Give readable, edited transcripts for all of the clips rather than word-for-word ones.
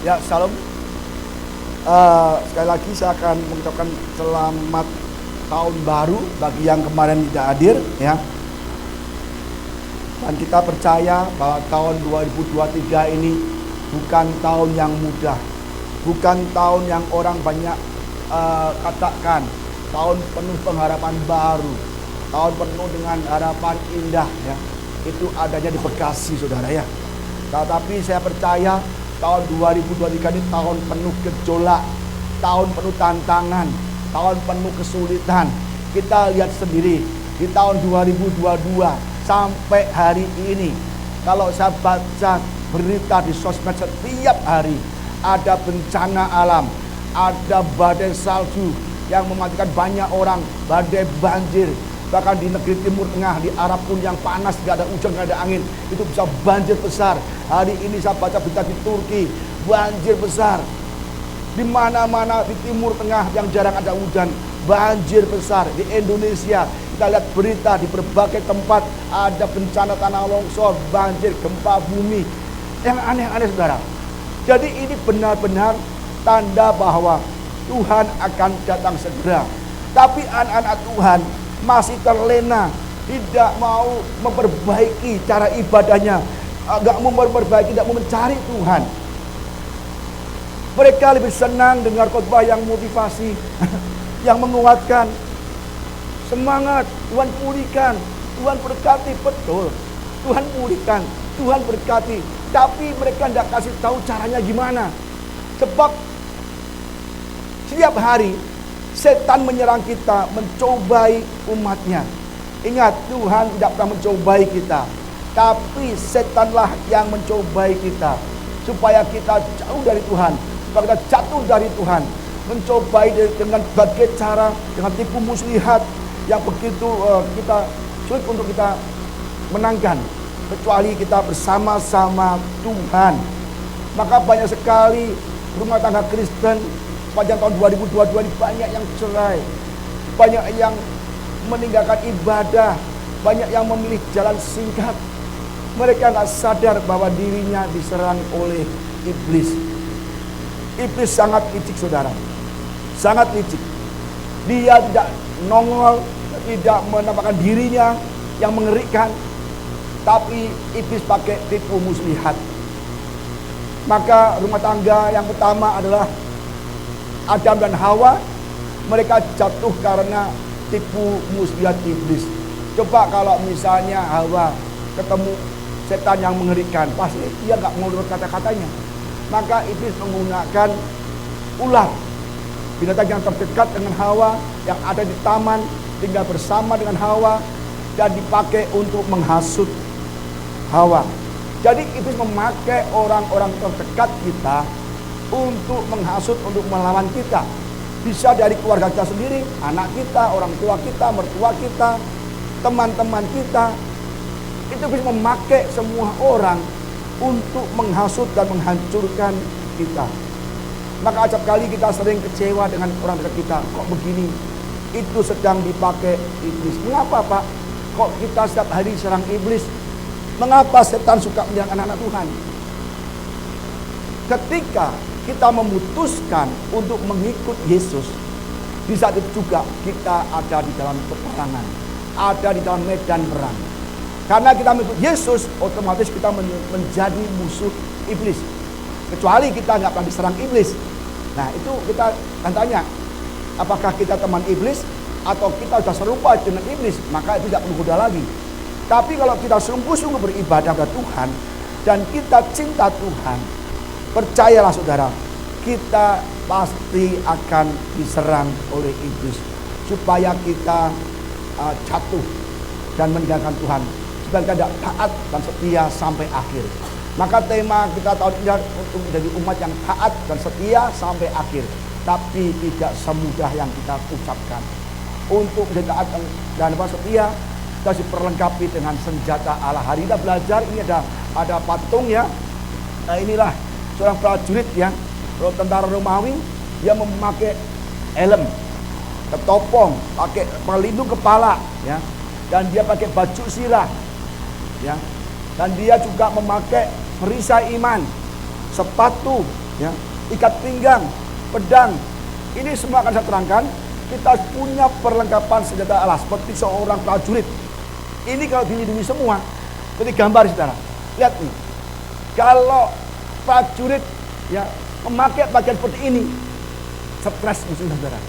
Ya, salam. Sekali lagi saya akan mengucapkan selamat tahun baru bagi yang kemarin tidak hadir, ya. Dan kita percaya bahwa tahun 2023 ini bukan tahun yang mudah, bukan tahun yang orang banyak katakan tahun penuh pengharapan baru, tahun penuh dengan harapan indah, ya. Itu adanya di Bekasi, saudara, ya. Tetapi saya percaya tahun 2023 ini tahun penuh gejolak, tahun penuh tantangan, tahun penuh kesulitan. Kita lihat sendiri di tahun 2022 sampai hari ini, kalau saya baca berita di sosmed setiap hari, ada bencana alam, ada badai salju yang mematikan banyak orang, badai banjir. Bahkan di negeri Timur Tengah, di Arab pun yang panas, gak ada hujan, gak ada angin, itu bisa banjir besar. Hari ini saya baca berita di Turki, banjir besar. Di mana-mana di Timur Tengah yang jarang ada hujan, banjir besar. Di Indonesia, kita lihat berita di berbagai tempat ada bencana tanah longsor, banjir, gempa bumi. Yang aneh-aneh, saudara. Jadi ini benar-benar tanda bahwa Tuhan akan datang segera. Tapi anak-anak Tuhan masih terlena, tidak mau memperbaiki cara ibadahnya, gak mau memperbaiki, tidak mau mencari Tuhan. Mereka lebih senang dengar khotbah yang motivasi, yang menguatkan. Semangat, Tuhan pulihkan, Tuhan berkati, betul. Tuhan pulihkan, Tuhan berkati. Tapi mereka tidak kasih tahu caranya gimana. Sebab setiap hari setan menyerang kita, mencobai umatnya. Ingat, Tuhan tidak pernah mencobai kita, tapi setanlah yang mencobai kita, supaya kita jauh dari Tuhan, supaya kita jatuh dari Tuhan. Mencobai dengan berbagai cara, dengan tipu muslihat yang begitu kita sulit untuk kita menangkan, kecuali kita bersama-sama Tuhan. Maka banyak sekali rumah tangga Kristen sepanjang tahun 2022 ini banyak yang cerai, banyak yang meninggalkan ibadah, banyak yang memilih jalan singkat. Mereka nggak sadar bahwa dirinya diserang oleh iblis. Iblis sangat licik, saudara, sangat licik. Dia tidak nongol, tidak menampakkan dirinya yang mengerikan, tapi iblis pakai tipu muslihat. Maka rumah tangga yang pertama adalah Adam dan Hawa, mereka jatuh karena tipu muslihat iblis. Coba kalau misalnya Hawa ketemu setan yang mengerikan, pasti dia nggak mau nurut kata-katanya. Maka iblis menggunakan ular, binatang yang terdekat dengan Hawa, yang ada di taman, tinggal bersama dengan Hawa, dan dipakai untuk menghasut Hawa. Jadi iblis memakai orang-orang terdekat kita untuk menghasut, untuk melawan kita. Bisa dari keluarga kita sendiri, anak kita, orang tua kita, mertua kita, teman-teman kita. Itu bisa memakai semua orang untuk menghasut dan menghancurkan kita. Maka acap kali kita sering kecewa dengan orang dekat kita. Kok begini? Itu sedang dipakai iblis. Mengapa, Pak? Kok kita setiap hari serang iblis? Mengapa setan suka menyerang anak-anak Tuhan? Ketika kita memutuskan untuk mengikut Yesus, di saat itu juga kita ada di dalam peperangan, ada di dalam medan perang. Karena kita mengikut Yesus, otomatis kita menjadi musuh iblis. Kecuali kita nggak pernah diserang iblis. Nah, itu kita akan tanya, apakah kita teman iblis atau kita sudah serupa dengan iblis? Maka itu tidak menggoda lagi. Tapi kalau kita sungguh-sungguh beribadah kepada Tuhan dan kita cinta Tuhan, percayalah saudara, kita pasti akan diserang oleh iblis, supaya kita jatuh dan meninggalkan Tuhan, supaya kita tidak taat dan setia sampai akhir. Maka tema kita tahun ini untuk menjadi umat yang taat dan setia sampai akhir. Tapi tidak semudah yang kita ucapkan. Untuk menjadi taat dan setia, kita diperlengkapi dengan senjata Allah. Hari kita belajar, ini ada patung, ya. Nah, inilah seorang prajurit, ya, tentara Romawi, dia memakai helm, ketopong, pakai pelindung kepala, ya, dan dia pakai baju sirah, ya, dan dia juga memakai perisai iman, sepatu ya, ikat pinggang, pedang. Ini semua akan saya terangkan. Kita punya perlengkapan senjata Allah seperti seorang prajurit. Ini kalau dilindungi semua, seperti gambar saudara. Lihat nih, kalau prajurit ya memakai pakaian seperti ini, stres musuh saudara.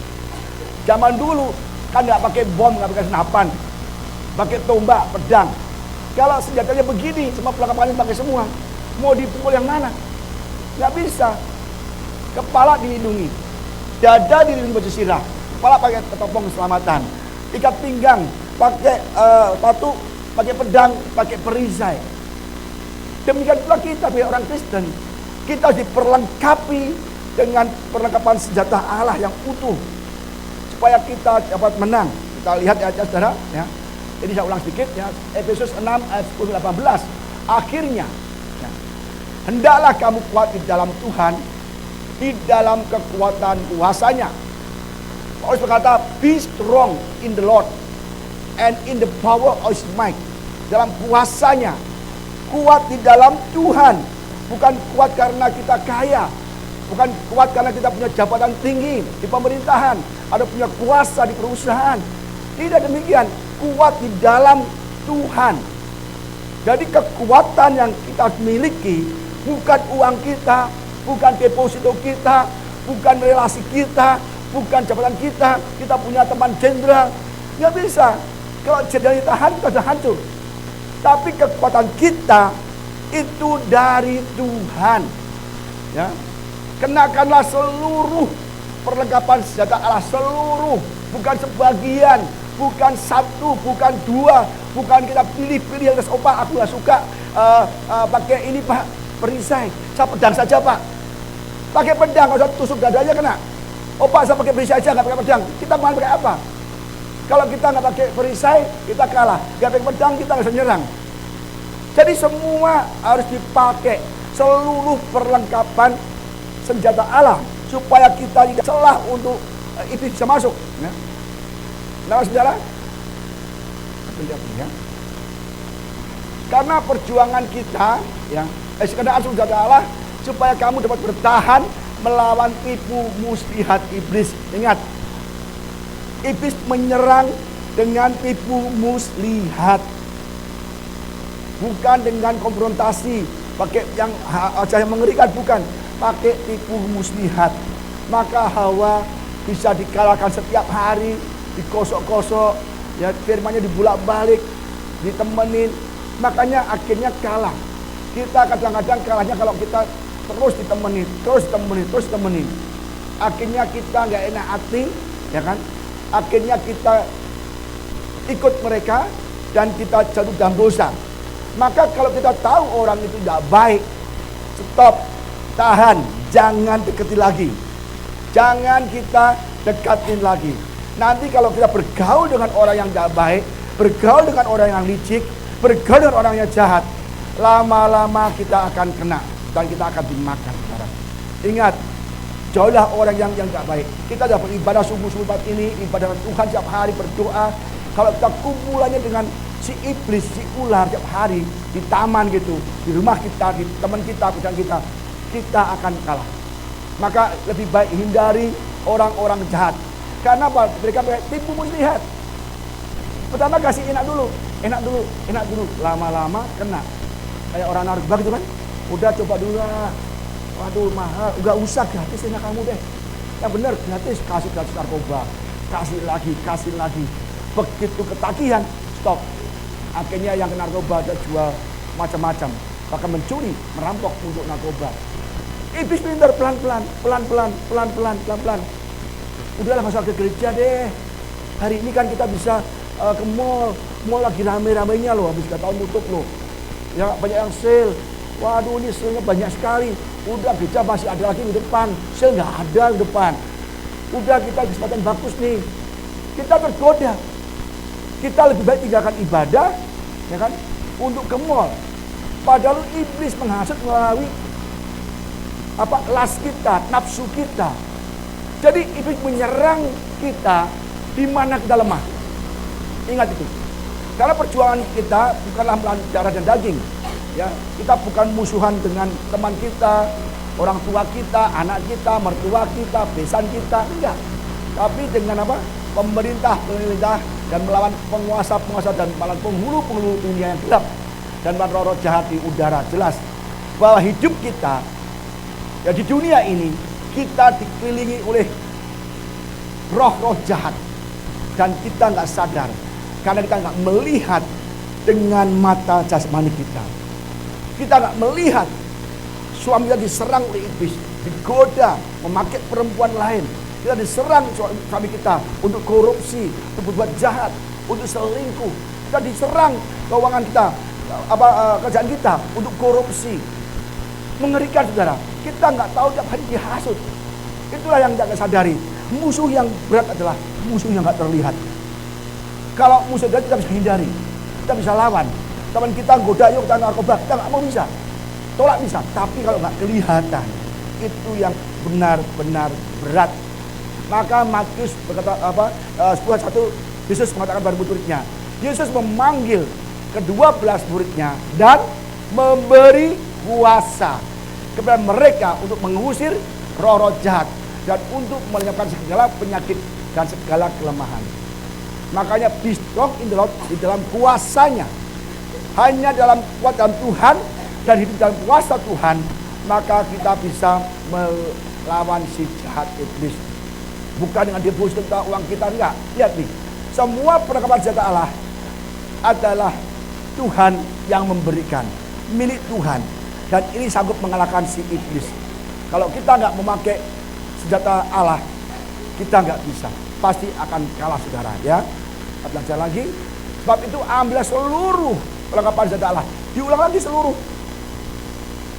Zaman dulu kan nggak pakai bom, nggak pakai senapan, pakai tombak, pedang. Kalau senjatanya begini, semua perlengkapannya pakai semua, mau dipukul yang mana? Nggak bisa. Kepala dilindungi, dada dilindungi baju sirah, kepala pakai ketopong keselamatan, ikat pinggang, pakai patu, pakai pedang, pakai perisai. Demikian pula kita sebagai orang Kristen, kita diperlengkapi dengan perlengkapan senjata Allah yang utuh supaya kita dapat menang. Kita lihat ya saudara ya. Jadi saya ulang sedikit ya, Efesus 6 ayat 10-18. Akhirnya ya, hendaklah kamu kuat di dalam Tuhan, di dalam kekuatan kuasanya. Paulus berkata, be strong in the Lord and in the power of His might. Dalam kuasanya, kuat di dalam Tuhan. Bukan kuat karena kita kaya, bukan kuat karena kita punya jabatan tinggi di pemerintahan, ada punya kuasa di perusahaan. Tidak demikian, kuat di dalam Tuhan. Jadi kekuatan yang kita miliki bukan uang kita, bukan deposito kita, bukan relasi kita, bukan jabatan kita. Kita punya teman jenderal, nggak bisa. Kalau jenderal ditahan, kita sudah hancur. Tapi kekuatan kita itu dari Tuhan. Ya, kenakanlah seluruh perlengkapan senjata Allah, seluruh, bukan sebagian, bukan satu, bukan dua, bukan kita pilih-pilih yang opa aku nggak suka pakai ini Pak, perisai, saya pedang saja Pak. Pakai pedang, kalau saya tusuk dadanya kena. Opa saya pakai perisai aja, nggak pakai pedang. Kita mau pakai apa? Kalau kita nggak pakai perisai, kita kalah. Nggak pakai pedang, kita nggak bisa nyerang. Jadi semua harus dipakai, seluruh perlengkapan senjata Allah supaya kita tidak celah untuk iblis bisa masuk. Ya. Nah, saudara, ya. Karena perjuangan kita, ya, sekedar senjata Allah supaya kamu dapat bertahan melawan tipu muslihat iblis. Ingat, iblis menyerang dengan tipu muslihat, bukan dengan konfrontasi, pakai yang aja yang mengerikan, bukan, pakai tipu muslihat. Maka Hawa bisa dikalahkan setiap hari, dikosok-kosok, ya firmannya dibulak-balik, ditemenin, makanya akhirnya kalah. Kita kadang-kadang kalahnya kalau kita terus ditemenin, terus ditemenin. Akhirnya kita nggak enak hati, ya kan? Akhirnya kita ikut mereka dan kita jatuh dalam dosa. Maka kalau kita tahu orang itu tidak baik, stop, tahan, jangan deketi lagi, jangan kita dekatin lagi. Nanti kalau kita bergaul dengan orang yang tidak baik, bergaul dengan orang yang licik, bergaul dengan orang yang jahat, lama-lama kita akan kena dan kita akan dimakan. Ingat, jauhlah orang yang tidak baik. Kita dapat ibadah subuh-subuh ini, ibadah Tuhan setiap hari, berdoa. Kalau kita kumpulannya dengan si iblis, si ular setiap hari di taman gitu, di rumah kita, di teman kita, pedang kita akan kalah. Maka lebih baik hindari orang-orang jahat. Karena apa? Mereka tipu muslihat. Pertama kasih enak dulu, lama-lama kena. Kayak orang narkoba gitu kan, udah coba dulu lah. Waduh mahal, enggak usah, gratis enak kamu deh. Yang benar gratis, kasih gratis narkoba, kasih lagi. Begitu ketagihan, stop. Akhirnya yang kena narkoba ada jual macam-macam, bahkan mencuri, merampok untuk narkoba. Iblis pintar, pelan-pelan. Udahlah nggak usah ke gereja deh. Hari ini kan kita bisa ke mall lagi rame-ramenya loh, habis 3 tahun tutup loh. Ya banyak yang sale. Waduh ini sale-nya banyak sekali. Udah gereja masih ada lagi di depan, sale nggak ada di depan. Udah kita kesempatan bagus nih. Kita tergoda. Kita lebih baik tinggalkan ibadah, ya kan, untuk ke mall. Padahal iblis menghasut melalui las kita, nafsu kita. Jadi iblis menyerang kita di mana kita lemah. Ingat itu. Karena perjuangan kita bukanlah melawan darah dan daging. Ya, kita bukan musuhan dengan teman kita, orang tua kita, anak kita, mertua kita, besan kita, enggak. Tapi dengan apa? Pemerintah dan melawan penguasa-penguasa dan melawan penghulu-penghulu dunia yang gelap dan melawan roh jahat di udara. Jelas bahwa hidup kita ya di dunia ini kita dikelilingi oleh roh-roh jahat dan kita nggak sadar karena kita nggak melihat dengan mata jasmani kita. Kita nggak melihat suami kita diserang oleh iblis, digoda, memakai perempuan lain. Kita diserang suami kita untuk korupsi, untuk berbuat jahat, untuk selingkuh. Kita diserang keuangan kita, kerjaan kita untuk korupsi. Mengerikan saudara. Kita nggak tahu tiap hari dihasut. Itulah yang kita sadari. Musuh yang berat adalah musuh yang nggak terlihat. Kalau musuh berat kita bisa hindari, kita bisa lawan. Teman kita goda, yuk kita narkoba, kita nggak mau bisa. Tolak bisa. Tapi kalau nggak kelihatan, itu yang benar-benar berat. Maka Matius berkata 10:1 Yesus mengatakan pada murid-muridnya. Yesus memanggil ke-12 muridnya dan memberi kuasa kepada mereka untuk mengusir roh-roh jahat dan untuk melenyapkan segala penyakit dan segala kelemahan. Makanya be strong in the Lord, di dalam kuasanya. Hanya kuat dalam Tuhan dan hidup dalam kuasa Tuhan, maka kita bisa melawan si jahat iblis. Bukan dengan deposito tentang uang kita, enggak. Lihat nih, semua perlengkapan senjata Allah adalah Tuhan yang memberikan, milik Tuhan. Dan ini sanggup mengalahkan si iblis. Kalau kita nggak memakai senjata Allah, kita nggak bisa. Pasti akan kalah saudara ya. Kita belajar lagi. Sebab itu ambillah seluruh perlengkapan senjata Allah. Diulang lagi seluruh.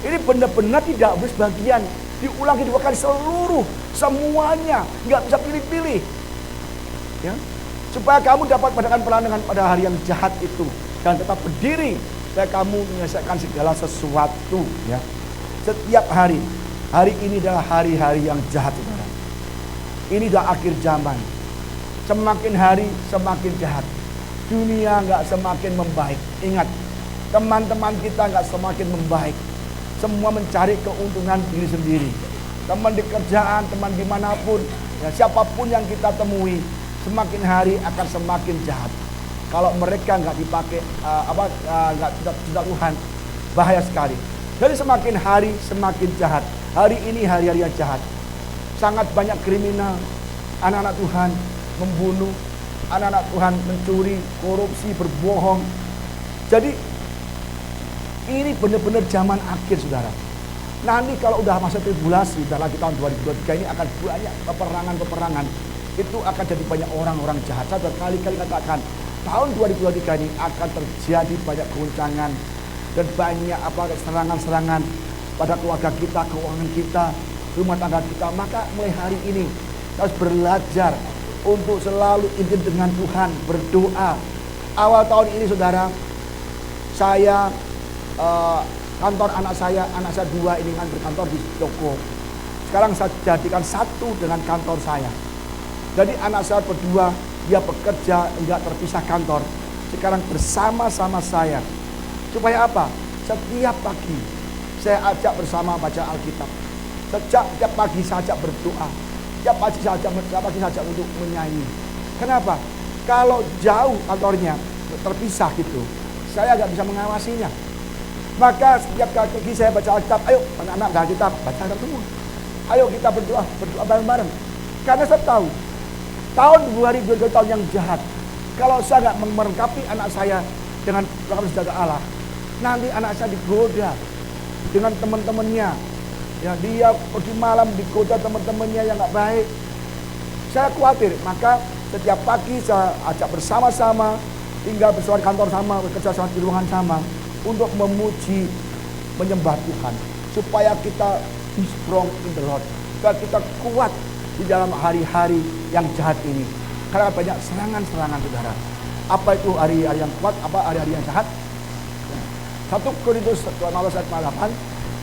Ini benar-benar tidak boleh sebagian. Diulangi 2 kali seluruh, semuanya, nggak bisa pilih-pilih, ya, supaya kamu dapat mendapatkan perlindungan pada hari yang jahat itu dan tetap berdiri, supaya kamu menyelesaikan segala sesuatu, ya. Setiap hari ini adalah hari-hari yang jahat, saudara. Ini sudah akhir zaman. Semakin hari semakin jahat. Dunia nggak semakin membaik. Ingat, teman-teman kita nggak semakin membaik. Semua mencari keuntungan diri sendiri. Teman di kerjaan, teman dimanapun, ya, siapapun yang kita temui, semakin hari akan semakin jahat. Kalau mereka nggak dipakai, nggak Tuhan, bahaya sekali. Jadi semakin hari semakin jahat. Hari ini hari-hari yang jahat. Sangat banyak kriminal, anak-anak Tuhan membunuh, anak-anak Tuhan mencuri, korupsi, berbohong. Jadi ini benar-benar zaman akhir, saudara. Nanti kalau udah masa tribulasi, dalam tahun 2023 ini akan banyak peperangan-peperangan. Itu akan jadi banyak orang-orang jahat. Saya berkali-kali katakan, tahun 2023 ini akan terjadi banyak goncangan dan banyak serangan-serangan pada keluarga kita, keuangan kita, rumah tangga kita. Maka mulai hari ini kita harus belajar untuk selalu intim dengan Tuhan, berdoa. Awal tahun ini, saudara, saya kantor anak saya 2 ini kan berkantor di Joko. Sekarang saya jadikan satu dengan kantor saya. Jadi anak saya berdua, dia bekerja enggak terpisah kantor. Sekarang bersama-sama saya. Supaya apa? Setiap pagi saya ajak bersama baca Alkitab. Setiap pagi saya ajak berdoa. Setiap pagi saya ajak untuk menyanyi. Kenapa? Kalau jauh kantornya terpisah gitu, saya nggak bisa mengawasinya. Maka setiap kali saya baca Alkitab, ayo anak-anak kita baca Alkitab semua. Ayo kita berdoa bareng-bareng. Karena saya tahu, tahun 2022 tahun yang jahat. Kalau saya nggak melengkapi anak saya dengan perlengkapan senjata Allah, nanti anak saya digoda dengan teman-temannya. Ya, dia pergi malam digoda teman-temannya yang nggak baik. Saya khawatir, maka setiap pagi saya ajak bersama-sama, tinggal bersama di kantor sama, bekerja sama di ruangan sama, untuk memuji, menyembah Tuhan, supaya kita be strong in the Lord, supaya kita kuat di dalam hari-hari yang jahat ini. Karena banyak serangan-serangan, saudara. Apa itu hari-hari yang kuat? Apa hari-hari yang jahat? 1 Korintus 15 ayat 8.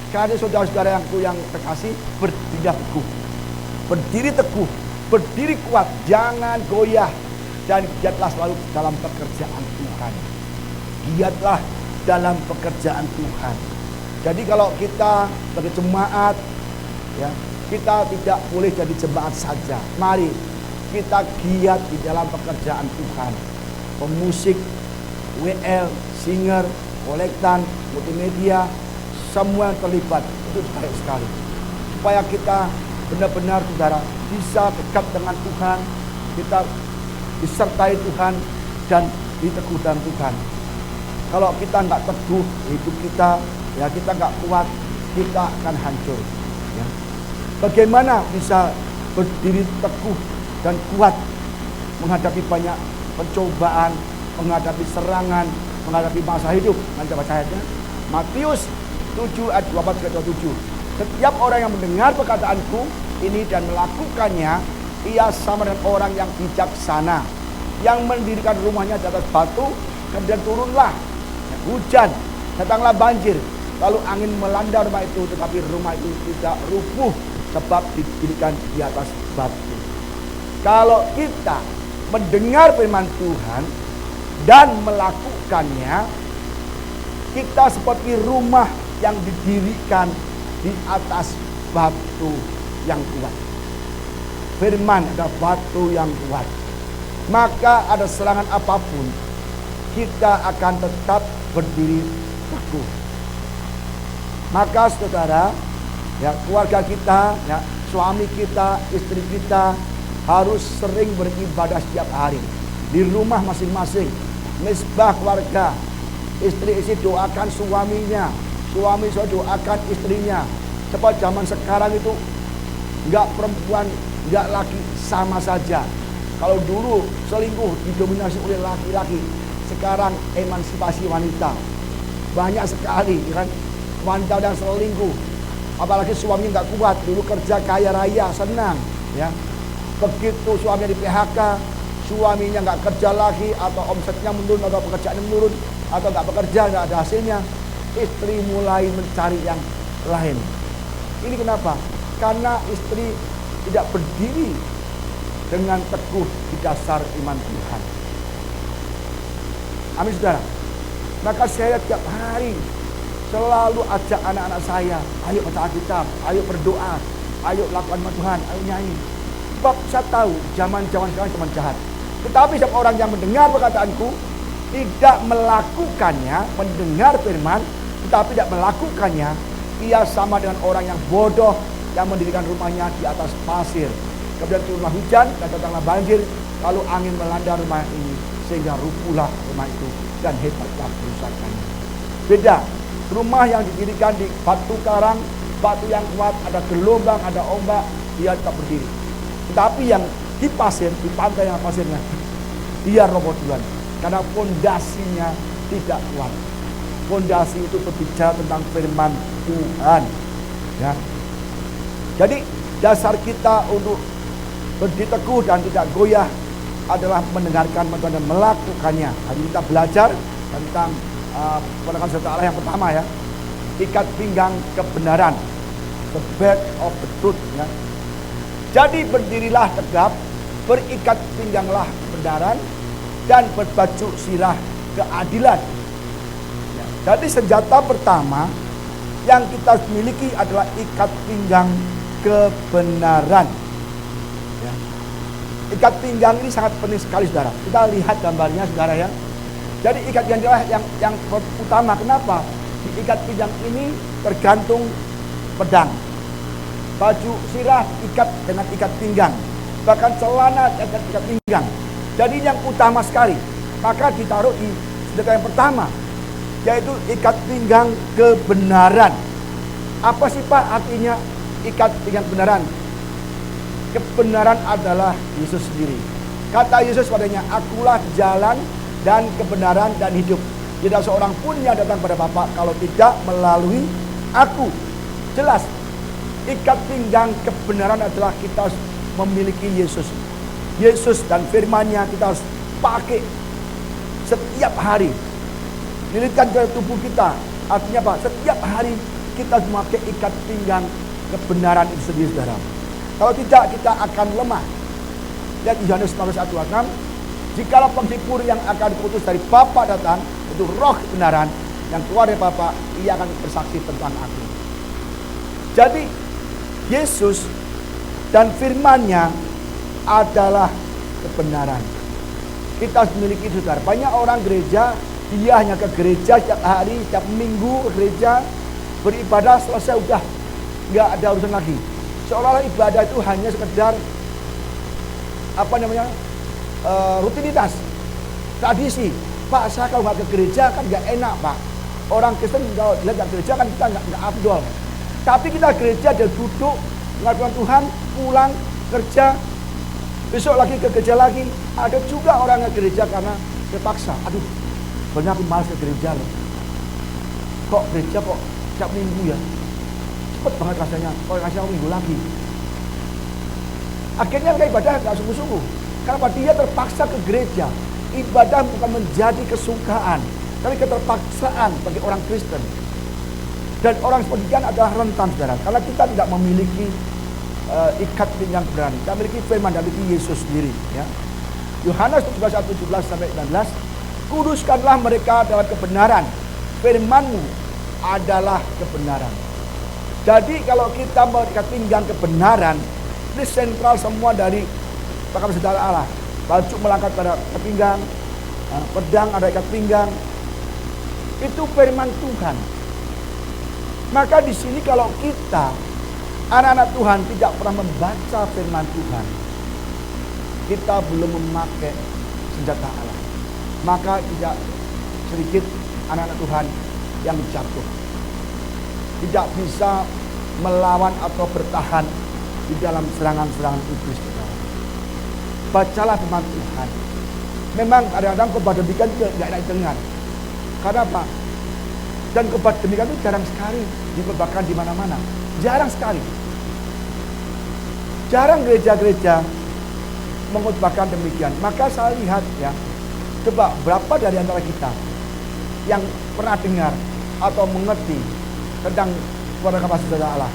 Karena saudara-saudara yang terkasih, berdiri teguh, berdiri kuat, jangan goyah, dan giatlah selalu dalam pekerjaan Tuhan. Giatlah dalam pekerjaan Tuhan. Jadi kalau kita sebagai jemaat Ya, kita tidak boleh jadi jemaat saja. Mari kita giat di dalam pekerjaan Tuhan. Pemusik, WL, singer, kolektan, multimedia, semua yang terlibat. Itu baik sekali. Supaya kita benar-benar saudara bisa dekat dengan Tuhan, kita disertai Tuhan dan diteguhkan Tuhan. Kalau kita nggak teguh hidup kita, ya kita nggak kuat, kita akan hancur. Ya. Bagaimana bisa berdiri teguh dan kuat menghadapi banyak pencobaan, menghadapi serangan, menghadapi masa hidup? Nanti baca ayatnya. Matius 7 ayat 24-27. Setiap orang yang mendengar perkataanku ini dan melakukannya, ia sama dengan orang yang bijaksana, yang mendirikan rumahnya di atas batu, kemudian turunlah hujan, datanglah banjir, lalu angin melanda rumah itu, tetapi rumah itu tidak rubuh sebab didirikan di atas batu. Kalau kita mendengar firman Tuhan dan melakukannya, kita seperti rumah yang didirikan di atas batu yang kuat. Firman adalah batu yang kuat. Maka ada serangan apapun, kita akan tetap berdiri teguh. Maka saudara, ya keluarga kita, ya suami kita, istri kita harus sering beribadah setiap hari di rumah masing-masing. Misbah keluarga, istri doakan suaminya, suami doakan istrinya. Sebab zaman sekarang itu enggak perempuan, enggak laki sama saja. Kalau dulu selingkuh didominasi oleh laki-laki, sekarang emansipasi wanita. Banyak sekali kan wanita yang selingkuh. Apalagi suaminya nggak kuat, dulu kerja kaya raya senang, ya. Begitu suaminya di PHK, suaminya nggak kerja lagi, atau omsetnya menurun, atau pekerjaannya menurun, atau nggak bekerja, nggak ada hasilnya, istri mulai mencari yang lain. Ini kenapa? Karena istri tidak berdiri dengan teguh di dasar iman Tuhan. Amin saudara. Maka saya tiap hari selalu ajak anak-anak saya, ayo baca Alkitab, ayo berdoa, ayo lakukan firman Tuhan, ayo nyanyi. Sebab saya tahu zaman-zaman sekarang cuma jahat. Tetapi setiap orang yang mendengar perkataanku, tidak melakukannya, mendengar firman, tetapi tidak melakukannya, ia sama dengan orang yang bodoh yang mendirikan rumahnya di atas pasir. Kemudian turunlah hujan dan datanglah banjir, lalu angin melanda rumah ini, sehingga rubuhlah rumah itu dan hebatlah kerusakannya. Beda, rumah yang didirikan di batu karang, batu yang kuat, ada gelombang, ada ombak, dia tetap berdiri. Tetapi yang di pasir, di pantai yang pasirnya, dia roboh duluan karena fondasinya tidak kuat. Fondasi itu berbicara tentang firman Tuhan, ya. Jadi dasar kita untuk berdiri teguh dan tidak goyah adalah mendengarkan dan melakukannya. Hari ini kita belajar tentang penekanan serta Allah yang pertama, ya, ikat pinggang kebenaran, the belt of the truth, ya. Jadi berdirilah tegap, berikat pingganglah kebenaran, dan berbaju sirah keadilan. Ya. Jadi senjata pertama yang kita miliki adalah ikat pinggang kebenaran. Ya. Ikat pinggang ini sangat penting sekali, saudara. Kita lihat gambarnya, saudara, ya. Jadi ikat pinggang yang utama. Kenapa? Di ikat pinggang ini tergantung pedang. Baju sirah ikat dengan ikat pinggang. Bahkan celana dengan ikat pinggang. Jadi yang utama sekali. Maka ditaruh di senjata yang pertama, yaitu ikat pinggang kebenaran. Apa sih Pak artinya ikat pinggang kebenaran? Kebenaran adalah Yesus sendiri. Kata Yesus padanya, akulah jalan dan kebenaran dan hidup. Tidak seorang pun yang datang pada Bapa kalau tidak melalui aku. Jelas, ikat pinggang kebenaran adalah kita harus memiliki Yesus. Yesus dan firman-Nya kita harus pakai setiap hari. Lilitkan ke tubuh kita. Artinya apa? Setiap hari kita harus memakai ikat pinggang kebenaran itu sendiri, saudara. Kalau tidak, kita akan lemah. Lihat Yohanes 19:1-6. Jikalau penghibur yang akan diutus dari Bapa datang, itu roh kebenaran yang keluar dari Bapa, ia akan bersaksi tentang aku. Jadi Yesus dan firman-Nya adalah kebenaran. Kita memiliki, saudara, banyak orang gereja, dia hanya ke gereja setiap hari, setiap minggu ke gereja, beribadah, selesai, udah nggak ada urusan lagi. Seolah-olah ibadah itu hanya sekedar rutinitas, tradisi. Pak, saya kalau nggak ke gereja kan nggak enak, Pak. Orang Kristen kalau lihat ke gereja kan kita nggak afdol. Tapi kita gereja, dia duduk mengatakan Tuhan, pulang kerja, besok lagi ke gereja lagi. Ada juga orang ke gereja karena terpaksa. Aduh, banyak aku malas ke gereja loh. Kok gereja kok setiap minggu ya? Cepet banget rasanya. Kalau rasanya minggu lagi. Akhirnya mereka ibadah nggak sungguh-sungguh. Karena dia terpaksa ke gereja. Ibadah bukan menjadi kesukaan, tapi keterpaksaan bagi orang Kristen. Dan orang seperti ini adalah rentan, saudara. Karena kita tidak memiliki ikat pinggang berani. Kita memiliki firman, dan memiliki Yesus sendiri. Ya. Yohanes 17:17-19, kuduskanlah mereka dalam kebenaran. Firman-Mu adalah kebenaran. Jadi kalau kita mengikat pinggang kebenaran, ini sentral semua dari pakaian saudara Allah. Baju melangkat pada ikat pinggang, pedang ada ikat pinggang. Itu firman Tuhan. Maka di sini kalau kita anak-anak Tuhan tidak pernah membaca firman Tuhan, kita belum memakai senjata Allah. Maka tidak sedikit anak-anak Tuhan yang jatuh. Tidak bisa melawan atau bertahan di dalam serangan-serangan iblis. Bacalah firman Tuhan. Memang kadang-kadang khotbah demikian juga tidak enak dengar. Karena apa? Dan khotbah demikian itu jarang sekali dikhotbahkan di mana-mana. Jarang sekali. Jarang gereja-gereja mengkhotbahkan demikian. Maka saya lihat ya, coba berapa dari antara kita yang pernah dengar atau mengerti tentang keluarga kasih saudara Allah?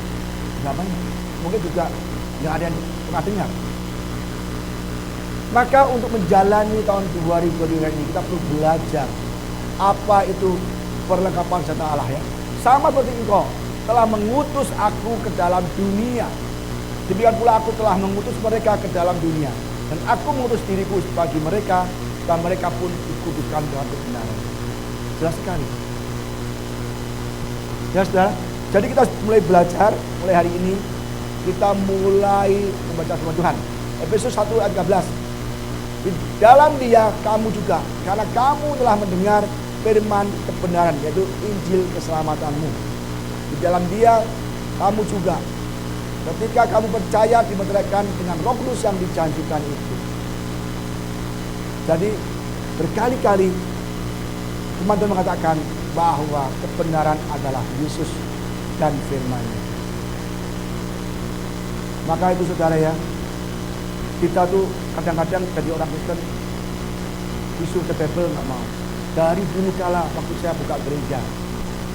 Tidak banyak. Mungkin juga nggak ada yang pernah dengar. Maka untuk menjalani tahun 2022 ini kita perlu belajar apa itu perlengkapan senjata Allah ya. Sama seperti engkau telah mengutus aku ke dalam dunia, demikian pula aku telah mengutus mereka ke dalam dunia. Dan aku mengutus diriku bagi mereka, dan mereka pun dikuduskan dengan kebenaran. Jelas sekali. Ya sudah. Jadi kita mulai belajar, mulai hari ini kita mulai membaca firman Tuhan. Efesus 1 ayat 13. Di dalam Dia kamu juga, karena kamu telah mendengar firman kebenaran, yaitu Injil keselamatanmu. Di dalam Dia kamu juga, ketika kamu percaya, dimeteraikan dengan Roh Kudus yang dijanjikan itu. Jadi berkali-kali firman Tuhan mengatakan bahwa kebenaran adalah Yesus dan firman-Nya. Maka itu saudara ya, kita tuh kadang-kadang jadi orang Kristen disuruh ke Bible nggak mau. Dari dulu kala waktu saya buka gereja,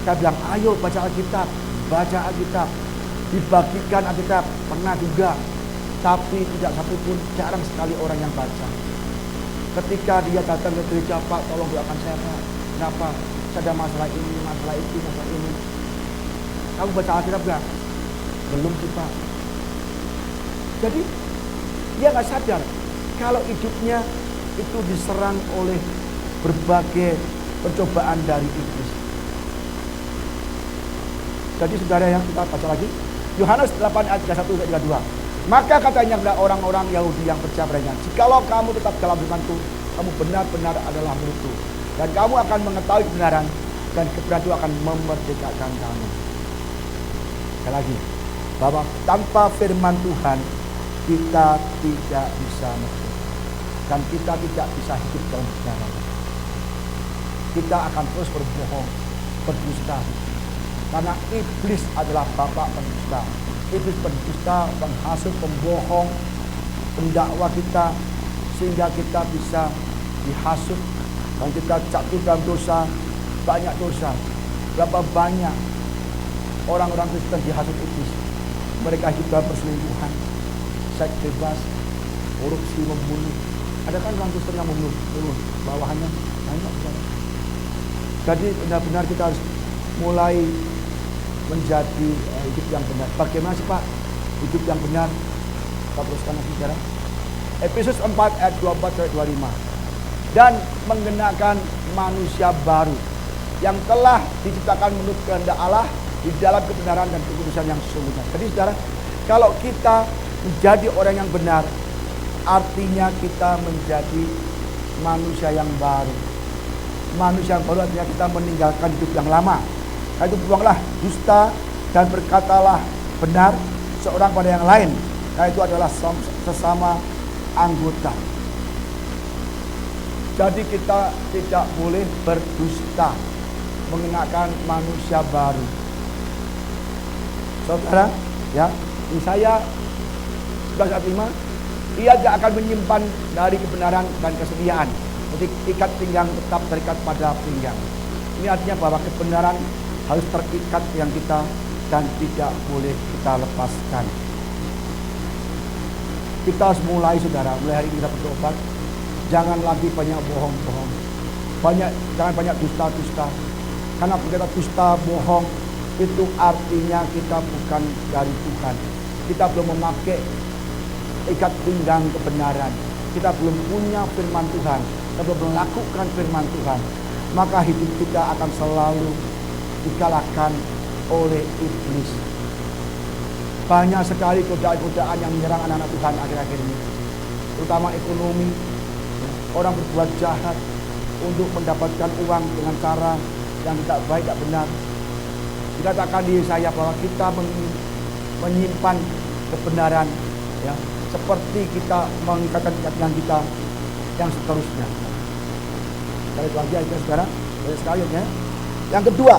saya bilang ayo baca Alkitab, baca Alkitab, dibagikan Alkitab, pernah juga, tapi tidak satupun, jarang sekali orang yang baca. Ketika dia datang ke gereja, Pak tolong doakan saya Pak, kenapa? Saya ada masalah ini, masalah itu, masalah ini. Kamu baca Alkitab gak? Belum sih Pak. Jadi dia nggak sadar kalau hidupnya itu diserang oleh berbagai pencobaan dari iblis. Jadi saudara yang kita baca lagi Yohanes 8 ayat 31-32. Maka katanya kepada orang-orang Yahudi yang percaya padanya, jikalau kamu tetap dalam firman-Ku, kamu benar-benar adalah murid-Ku, dan kamu akan mengetahui kebenaran, dan kebenaran itu akan memerdekakan kamu. Sekali lagi, bahwa tanpa firman Tuhan kita tidak bisa merdeka, dan kita tidak bisa hidup dalam kebenaran. Kita akan terus berbohong, berdusta, karena iblis adalah bapak pendusta. Iblis pendusta, penghasut, pembohong, pendakwa kita, sehingga kita bisa dihasut dan kita jatuh dalam dosa, banyak dosa. Berapa banyak orang-orang Kristen dihasut iblis? Mereka hidup dalam perselingkuhan, seks bebas, korupsi, membunuh. Ada kan orang Kristen yang membunuh bawahannya? Banyak. Jadi benar-benar kita harus mulai menjadi hidup yang benar. Bagaimana sih Pak hidup yang benar. Kita teruskan lagi saudara. Efesus 4 ayat 24-25. Dan mengenakan manusia baru yang telah diciptakan menurut kehendak Allah di dalam kebenaran dan kekudusan yang sesungguhnya. Jadi saudara, kalau kita menjadi orang yang benar, artinya kita menjadi manusia yang baru. Manusia yang baru artinya kita meninggalkan hidup yang lama. Karena itu buanglah dusta dan berkatalah benar seorang pada yang lain. Karena itu adalah sesama anggota. Jadi kita tidak boleh berdusta, mengenakan manusia baru. Saudara, ya, Yesaya 11:5, ia tidak akan menyimpan dari kebenaran dan kesetiaan. Jadi ikat pinggang tetap terikat pada pinggang. Ini artinya bahwa kebenaran harus terikat yang kita dan tidak boleh kita lepaskan. Kita harus mulai saudara, mulai hari ini kita bertobat. Jangan lagi banyak bohong-bohong. Jangan banyak dusta-dusta. Karena kita dusta, bohong, itu artinya kita bukan dari Tuhan. Kita belum memakai ikat pinggang kebenaran. Kita belum punya firman Tuhan. Kita belum melakukan firman Tuhan. Maka hidup kita akan selalu dikalahkan oleh iblis. Banyak sekali godaan-godaan yang menyerang anak-anak Tuhan akhir-akhir ini. Terutama ekonomi. Orang berbuat jahat untuk mendapatkan uang dengan cara yang tidak baik, tidak benar. Dikatakan di Yesaya bahwa kita menyimpan kebenaran, ya, seperti kita mengikatkan ikatan kita yang seterusnya. Sekali lagi aja saudara, banyak sekali ya. Yang kedua,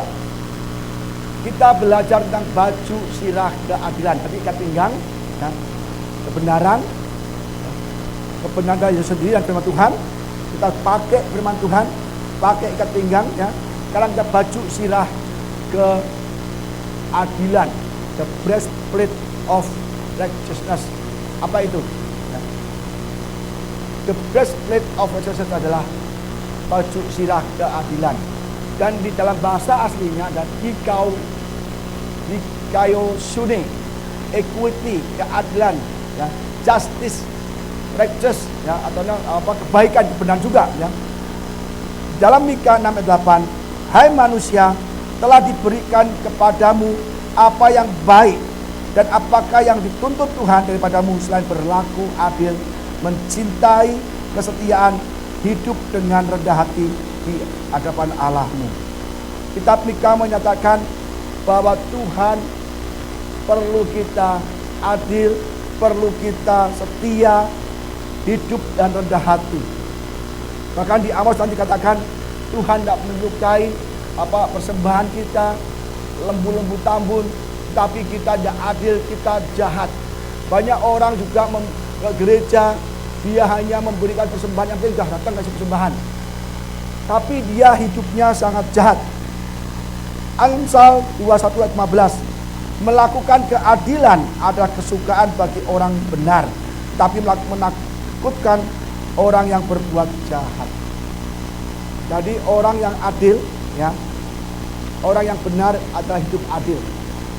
kita belajar tentang baju sirah keadilan. Tadi ikat pinggang, ya, kebenaran. Kebenaran dari sendiri dan firman Tuhan. Kita pakai firman Tuhan, pakai ikat pinggang, ya. Sekarang kita baju sirah keadilan, the breastplate of righteousness. Apa itu? Ya. The breastplate of righteousness adalah baju sirah keadilan. Dan di dalam bahasa aslinya ada dikaiosune, equity, keadilan, ya, justice, righteous, ya, atau kebaikan, kebenaran juga, ya. Dalam Mika 6:8, hai manusia, telah diberikan kepadamu apa yang baik, dan apakah yang dituntut Tuhan daripadamu selain berlaku adil, mencintai kesetiaan, hidup dengan rendah hati di hadapan Allahmu. Kitab Mika menyatakan bahwa Tuhan perlu kita adil, perlu kita setia, hidup dan rendah hati. Bahkan di Amos nanti dikatakan Tuhan tidak menyukai persembahan kita lembu-lembu tambun, tapi kita tidak adil, kita jahat. Banyak orang juga ke gereja, dia hanya memberikan persembahan, yang penting sudah datang kasih persembahan, tapi dia hidupnya sangat jahat. Amsal 21:15, melakukan keadilan adalah kesukaan bagi orang benar, tapi menakutkan orang yang berbuat jahat. Jadi orang yang adil, ya, orang yang benar adalah hidup adil,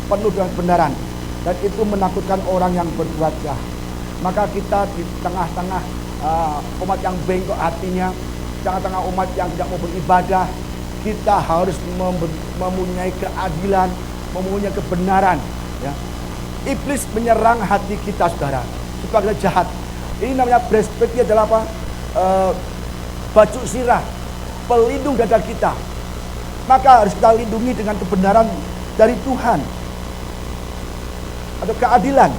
penuh dengan kebenaran, dan itu menakutkan orang yang berbuat jahat. Maka kita di tengah-tengah umat yang bengkok hatinya, tengah-tengah umat yang tidak mau beribadah, kita harus mempunyai keadilan, mempunyai kebenaran, ya. Iblis menyerang hati kita saudara supaya kita jahat. Ini namanya breastplate, adalah apa? Baju sirah, pelindung dada kita. Maka harus kita lindungi dengan kebenaran dari Tuhan atau keadilan.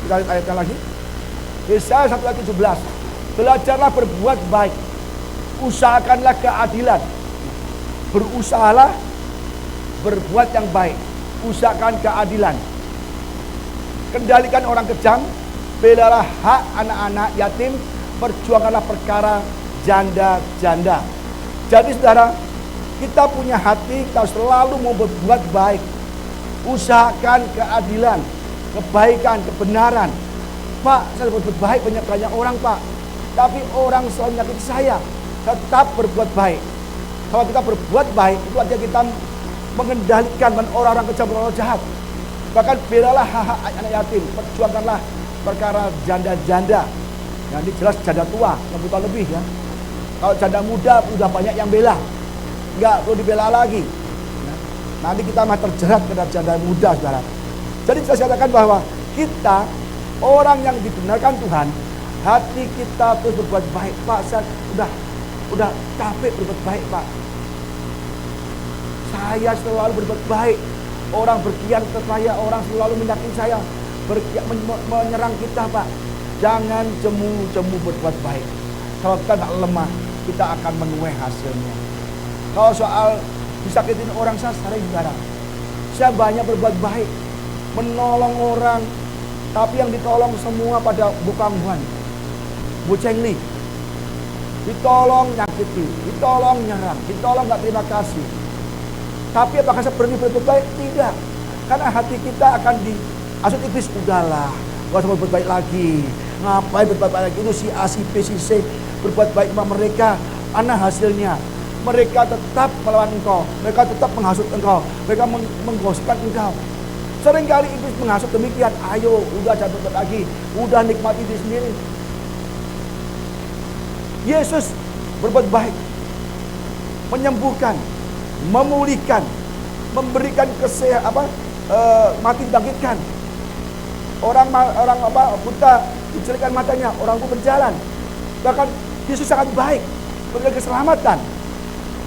Kita lihat ayatnya lagi. Yesaya 1:17. Belajarlah berbuat baik, usahakanlah keadilan. Berusahalah berbuat yang baik, usahakan keadilan. Kendalikan orang kejam, belalah hak anak-anak yatim, perjuangkanlah perkara janda-janda. Jadi saudara, kita punya hati, kita selalu mau berbuat baik, usahakan keadilan, kebaikan, kebenaran. Pak, saya berbuat baik banyak orang Pak, tapi orang selalu menyakiti saya. Tetap berbuat baik. Kalau kita berbuat baik, itu artinya kita mengendalikan orang-orang kejam, orang jahat. Bahkan belalah hak-hak anak yatim, perjuangkanlah perkara janda-janda. Nah, ini jelas janda tua, 60 tahun lebih ya. Kalau janda muda udah banyak yang bela, nggak perlu dibela lagi. Nah, nanti kita mah terjerat pada janda muda, saudara. Jadi saya katakan bahwa kita orang yang dibenarkan Tuhan, hati kita terus berbuat baik. Pak, saya udah capek berbuat baik, Pak. Saya selalu berbuat baik. Orang berkhianat ke saya, orang selalu menyakiti saya, menyerang kita, Pak. Jangan jemu-jemu berbuat baik. Kalau kita nggak lemah, kita akan menuai hasilnya. Kalau soal disakitin orang, saya sering jarang. Saya banyak berbuat baik, menolong orang, tapi yang ditolong semua pada bukan buceng nih. Ditolong nyakiti, ditolong nyerang, ditolong nggak terima kasih. Tapi apakah saya berani berbuat baik? Tidak. Karena hati kita akan diasut iblis. Udahlah, gak usah berbuat baik lagi. Ngapain berbuat baik lagi? Itu si A, si B, si C berbuat baik sama mereka. Mana hasilnya? Mereka tetap melawan engkau. Mereka tetap menghasut engkau. Mereka menggosipkan engkau. Seringkali iblis menghasut demikian. Ayo, udah jangan berbuat lagi. Udah nikmati diri sendiri. Yesus berbuat baik, menyembuhkan, memulihkan, memberikan kesehatan, mati dibangkitkan. Orang buta dicerahkan matanya, orang itu berjalan. Bahkan Yesus sangat baik, memberikan keselamatan.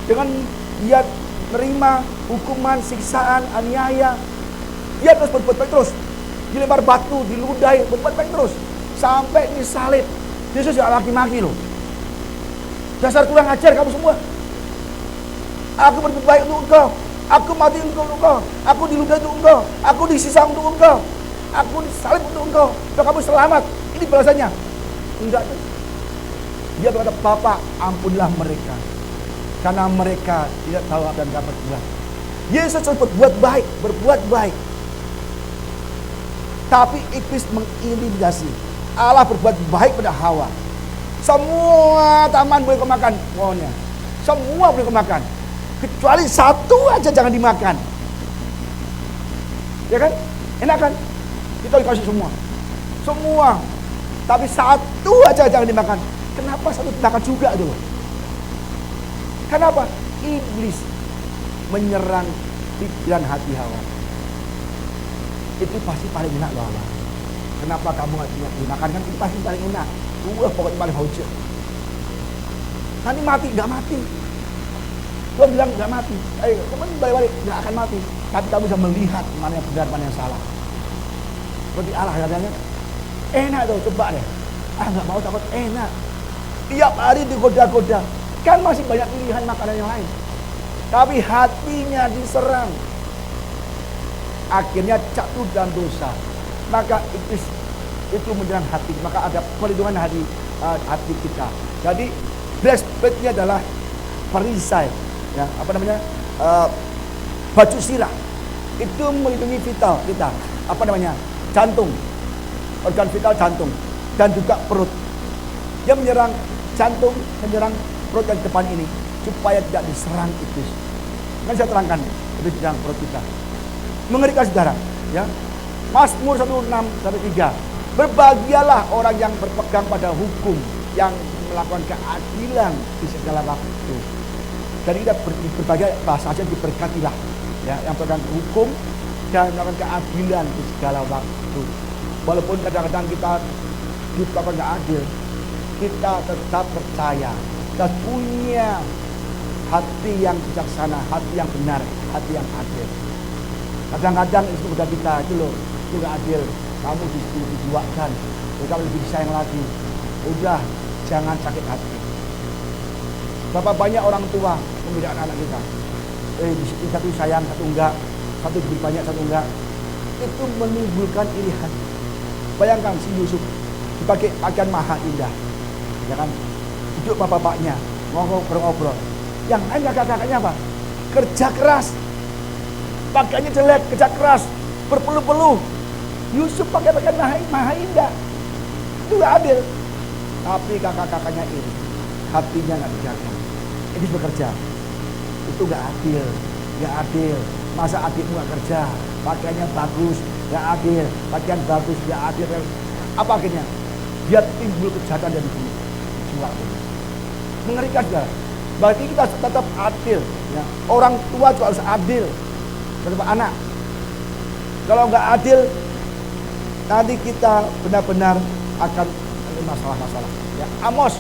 Dengan dia menerima hukuman, siksaan, aniaya, dia terus berbuat baik terus. Dilempar batu, diludahi, berbuat baik terus. Sampai disalib. Yesus tidak maki-maki loh. Dasar kurang ajar kamu semua. Aku berbuat baik untuk engkau. Aku mati untuk engkau. Aku diludahi untuk engkau. Aku disisa untuk engkau. Aku disalib untuk engkau. Supaya kamu selamat. Ini balasannya. Enggak. Dia berkata, Bapa, ampunilah mereka. Karena mereka tidak tahu apa yang mereka berbuat. Yesus berbuat baik. Berbuat baik. Tapi iblis mengintimidasi. Allah berbuat baik pada Hawa. Semua taman boleh kemakan pohonnya. Semua boleh kemakan. Kecuali satu aja jangan dimakan. Ya kan? Enak kan? Kita dikasih semua. Semua. Tapi satu aja jangan dimakan. Kenapa satu dimakan juga tuh? Kenapa? Iblis menyerang pikiran hati Hawa. Itu pasti paling enak loh Allah. Kenapa kamu gak dimakan? Kan itu pasti paling enak. Pokoknya paling hujur. Nanti mati, gak mati. Tuhan bilang gak mati. Kamu balik-balik, gak akan mati. Tapi kamu bisa melihat mana yang benar, mana yang salah. Seperti Allah katanya, enak tuh, coba deh. Gak mau takut, enak. Tiap hari digoda-goda. Kan masih banyak pilihan makanan yang lain. Tapi hatinya diserang. Akhirnya jatuh dalam dosa. Maka itu menyerang hati, maka ada perlindungan hati kita. Jadi breastplate-nya adalah perisai, ya, baju sirah. Itu melindungi vital kita, jantung, organ vital jantung, dan juga perut. Dia menyerang jantung, menyerang perut yang depan ini supaya tidak diserang iblis. Kan saya terangkan itu menyerang perut kita. Mengerikan saudara, ya. Mazmur 1:6-3. Berbahagialah orang yang berpegang pada hukum, yang melakukan keadilan di segala waktu. Jadi kita berbagai bahasa saja diberkatilah, ya, yang berpegang hukum dan melakukan keadilan di segala waktu. Walaupun kadang-kadang kita diperlakukan tidak adil, kita tetap percaya dan punya hati yang bijaksana, hati yang benar, hati yang adil. Kadang-kadang itu udah kita itu loh, itu gak adil. Kamu dijuakan, kamu lebih disayang lagi. Udah, jangan sakit hati. Berapa banyak orang tua membedakan anak kita. Satu sayang, satu enggak. Satu lebih banyak, satu enggak. Itu menimbulkan iri hati. Bayangkan si Yusuf dipakai pakaian maha indah, ya kan? Duduk bapak-bapaknya, ngobrol-ngobrol. Yang lain kakak-kakaknya apa? Kerja keras. Pakaiannya jelek, kerja keras, berpeluh-peluh. Yusuf pakai pakaian maha indah. Itu gak adil. Tapi kakak-kakaknya iri. Hatinya gak dijaga. Ini bekerja. Itu gak adil. Gak adil. Masa adikmu gak kerja, pakaiannya bagus, nggak adil, bagian bagus nggak adil. Apa akhirnya? Dia timbul kejahatan dari jiwa. Mengerikan saudara. Berarti kita tetap adil. Ya. Orang tua juga harus adil terhadap anak. Kalau nggak adil, nanti kita benar-benar akan ada masalah-masalah. Ya. Amos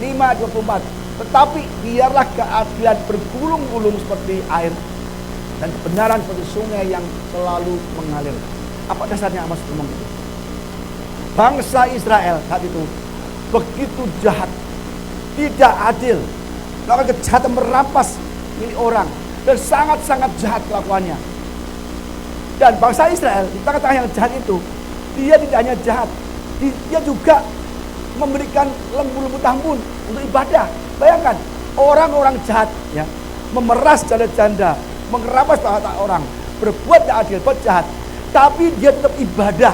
5:24. Tetapi biarlah keadilan bergulung-gulung seperti air dan kebenaran seperti sungai yang selalu mengalir. Apa dasarnya Amos ngomong itu? Bangsa Israel saat itu begitu jahat, tidak adil, melakukan kejahatan, merampas milik orang dan sangat-sangat jahat kelakuannya. Dan bangsa Israel di tengah-tengah yang jahat itu, dia tidak hanya jahat, dia juga memberikan lembu-lembu tambun untuk ibadah. Bayangkan orang-orang jahat, ya, memeras janda-janda, mengerampas harta orang, berbuat tidak adil, berbuat jahat, tapi dia tetap ibadah,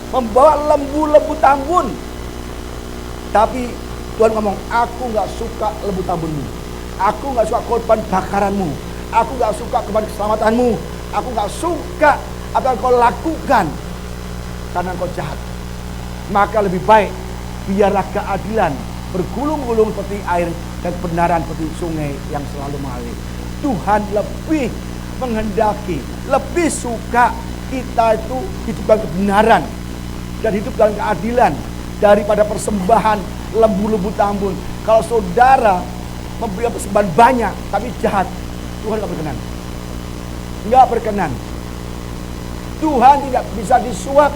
membawa lembu-lembu tambun. Tapi Tuhan ngomong, aku nggak suka lembu tambunmu, aku nggak suka korban bakaranmu, aku nggak suka korban keselamatanmu, aku nggak suka apa yang kau lakukan karena kau jahat. Maka lebih baik biarlah keadilan bergulung-gulung seperti air dan kebenaran seperti sungai yang selalu mengalir. Tuhan lebih menghendaki, lebih suka kita itu hidup dalam kebenaran dan hidup dalam keadilan daripada persembahan lembu-lembu tambun. Kalau saudara memberi persembahan banyak tapi jahat, Tuhan tidak berkenan. Tidak berkenan. Tuhan tidak bisa disuap.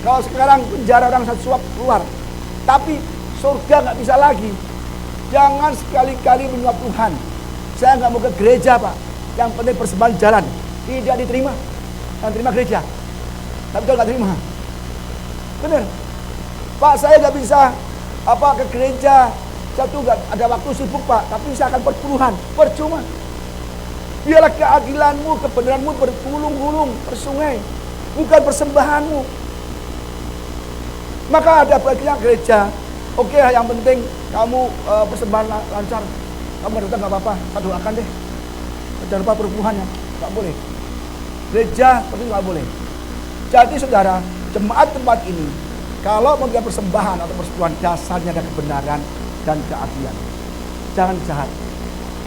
Kalau sekarang penjara orang satu suap keluar, tapi surga nggak bisa lagi. Jangan sekali-kali menyuap Tuhan. Saya nggak mau ke gereja, Pak. Yang penting persembahan jalan. Tidak diterima. Yang terima gereja. Tapi kalau nggak terima, benar. Pak, saya nggak bisa ke gereja. Saya tuh nggak ada waktu sibuk, Pak. Tapi saya akan perpuluhan. Percuma. Biarlah keadilanmu, kebenaranmu bergulung-gulung bersungai, bukan persembahanmu. Maka ada baiknya gereja. Oke, yang penting kamu persembahan lancar. Kamu datang nggak apa-apa, saya doakan deh. Jangan lupa perpuluhannya, nggak boleh. Gereja seperti nggak boleh. Jadi saudara, jemaat tempat ini, kalau memberikan persembahan atau persepuluhan, dasarnya ada kebenaran dan keadilan. Jangan jahat.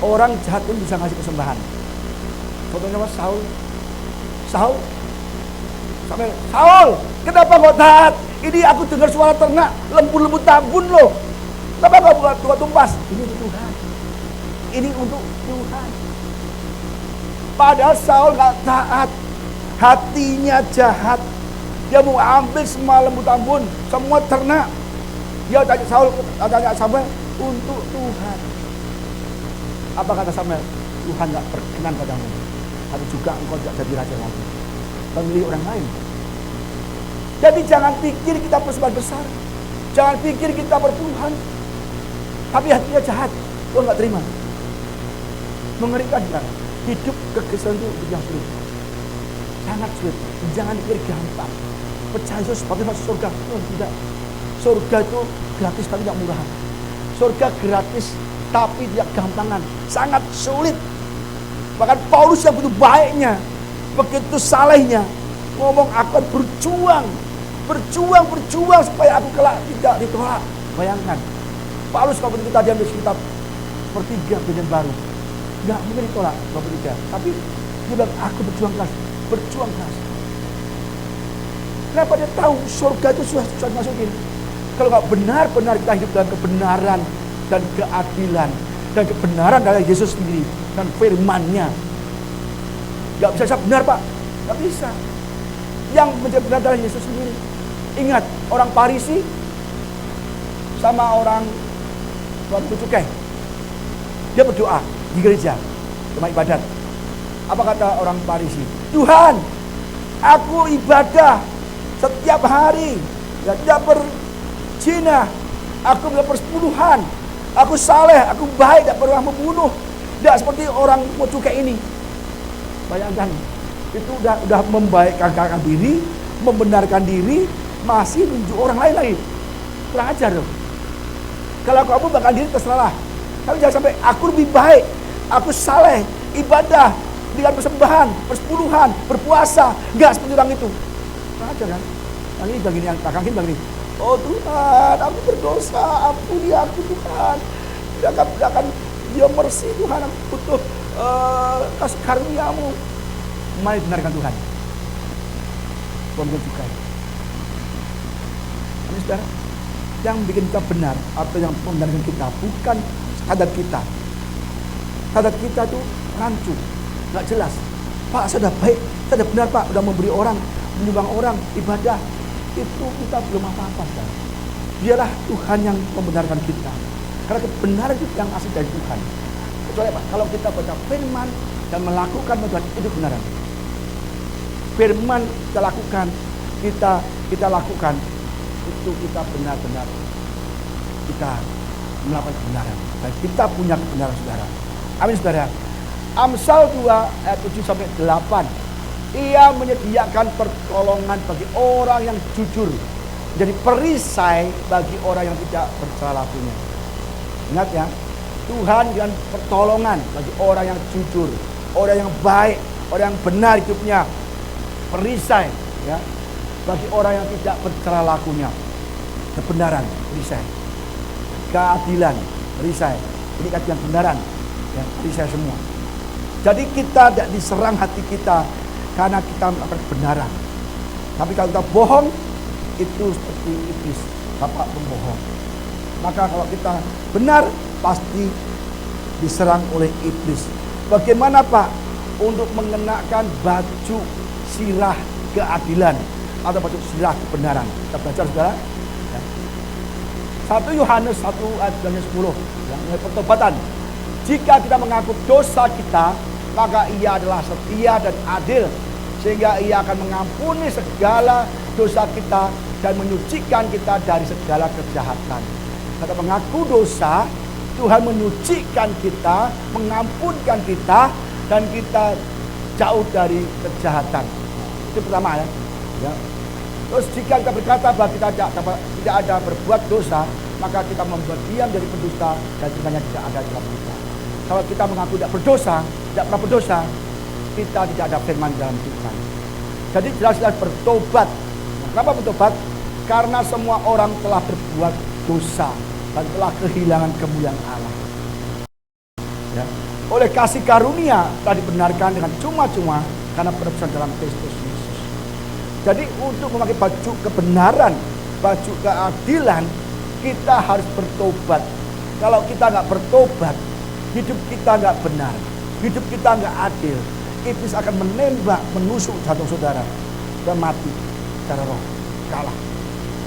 Orang jahat pun bisa ngasih persembahan. Contohnya Mas Saul, kenapa kau taat? Ini aku dengar suara ternak, lembu-lembu tambun loh. Kenapa kau buat tumpas? Ini untuk Tuhan. Ini untuk Tuhan. Padahal Saul gak taat, hatinya jahat. Dia mau ambil semua lembu tambun, semua ternak. Dia tanya Samuel, untuk Tuhan. Apa kata Samuel? Tuhan gak berkenan padamu. Tapi juga engkau tidak jadi raja lagi. Memilih orang lain. Jadi jangan pikir kita persembahan besar. Jangan pikir kita berpuluhan. Tapi hatinya jahat. Tuhan gak terima. Mengerikan kan? Hidup kekristenan itu yang sulit. Sangat sulit. Jangan pikir gampang. Percaya Yesus sebagai masuk surga. Oh, tidak. Surga itu gratis tapi tidak murahan. Surga gratis tapi tidak gampangan. Sangat sulit. Bahkan Paulus yang begitu baiknya, begitu salehnya, ngomong akan berjuang supaya aku kelak tidak ditolak. Bayangkan, Paulus kalau kita diam di kitab Pertiga Perjanjian Baru, nggak mungkin ditolak Pertiga. Tapi dia bilang aku berjuang keras. Kenapa dia tahu surga itu susah masukin? Kalau nggak benar-benar kita hidup dalam kebenaran dan keadilan dan kebenaran dari Yesus sendiri dan firman-Nya, nggak bisa benar, Pak. Nggak bisa. Yang menjadi benar adalah Yesus sendiri. Ingat, orang Farisi sama orang tuan cukai, dia berdoa di gereja, rumah ibadat. Apa kata orang Farisi? Tuhan, aku ibadah setiap hari, ya, tidak berzina, aku tidak persepuluhan, aku saleh, aku baik, tidak pernah membunuh, tidak seperti orang cukai ini. Bayangkan, itu udah membaikkan diri, membenarkan diri, masih nunjuk orang lain lagi. Kurang ajar dong. Kalau kamu bakal diri terserah. Tapi jangan sampai aku lebih baik, aku saleh, ibadah, dengan persembahan, persepuluhan, berpuasa. Enggak seperti orang itu. Aja kan? Yang ini begini, yang belakang ini begini. Oh Tuhan, aku berdosa, ampuni aku Tuhan. Tidak dia mercy Tuhan, aku butuh kasih karunia-Mu. Mari benarkan Tuhan. Tuhan juga. Ini saudara, yang bikin kita benar atau yang membenarkan kita bukan standar kita. Standar kita itu rancu, nggak jelas. Pak, saya sudah baik, saya sudah benar Pak, sudah memberi orang, menyumbang orang, ibadah. Itu kita belum apa-apa kan. Biarlah Tuhan yang membenarkan kita. Karena kebenaran itu yang asli dari Tuhan. Kecuali Pak, kalau kita baca firman dan melakukan Tuhan, itu kebenaran. Firman kita lakukan, kita lakukan, itu kita benar-benar kita melakukan kebenaran. Dan kita punya kebenaran saudara. Amin saudara. Amsal 2 ayat 7 sampai 8. Ia menyediakan pertolongan bagi orang yang jujur, jadi perisai bagi orang yang tidak bersalah punya. Ingat ya, Tuhan dengan pertolongan bagi orang yang jujur, orang yang baik, orang yang benar hidupnya, perisai ya bagi orang yang tidak bersalah lakunya. Kebenaran, perisai. Keadilan, perisai. Ini keadilan kebenaran, ya, perisai semua. Jadi kita tidak diserang hati kita karena kita melakukan kebenaran. Tapi kalau kita bohong, itu seperti iblis, bapak pembohong. Maka kalau kita benar, pasti diserang oleh iblis. Bagaimana Pak? Untuk mengenakan baju sirah keadilan atau baju sirah kebenaran. Kita belajar saudara. 1 Yohanes 1 ayat 10, ya, pertobatan. Jika kita mengaku dosa kita, maka ia adalah setia dan adil, sehingga ia akan mengampuni segala dosa kita dan menyucikan kita dari segala kejahatan. Kita mengaku dosa, Tuhan menyucikan kita, mengampunkan kita, dan kita jauh dari kejahatan. Itu pertama ya. Terus jika kita berkata bahwa kita tidak ada berbuat dosa, maka kita membuat diam dari pendusta dan firman-Nya tidak ada dalam kita. Kalau kita mengaku tidak berdosa, tidak pernah berdosa, kita tidak ada firman dalam Tuhan. Jadi jelas-jelas bertobat. Kenapa bertobat? Karena semua orang telah berbuat dosa dan telah kehilangan kemuliaan Allah. Ya. Oleh kasih karunia telah dibenarkan dengan cuma-cuma karena penebusan dalam Kristus Yesus. Jadi untuk memakai baju kebenaran, baju keadilan, kita harus bertobat. Kalau kita nggak bertobat, hidup kita nggak benar, hidup kita nggak adil. Iblis akan menembak, menusuk jantung saudara dan mati secara roh, kalah.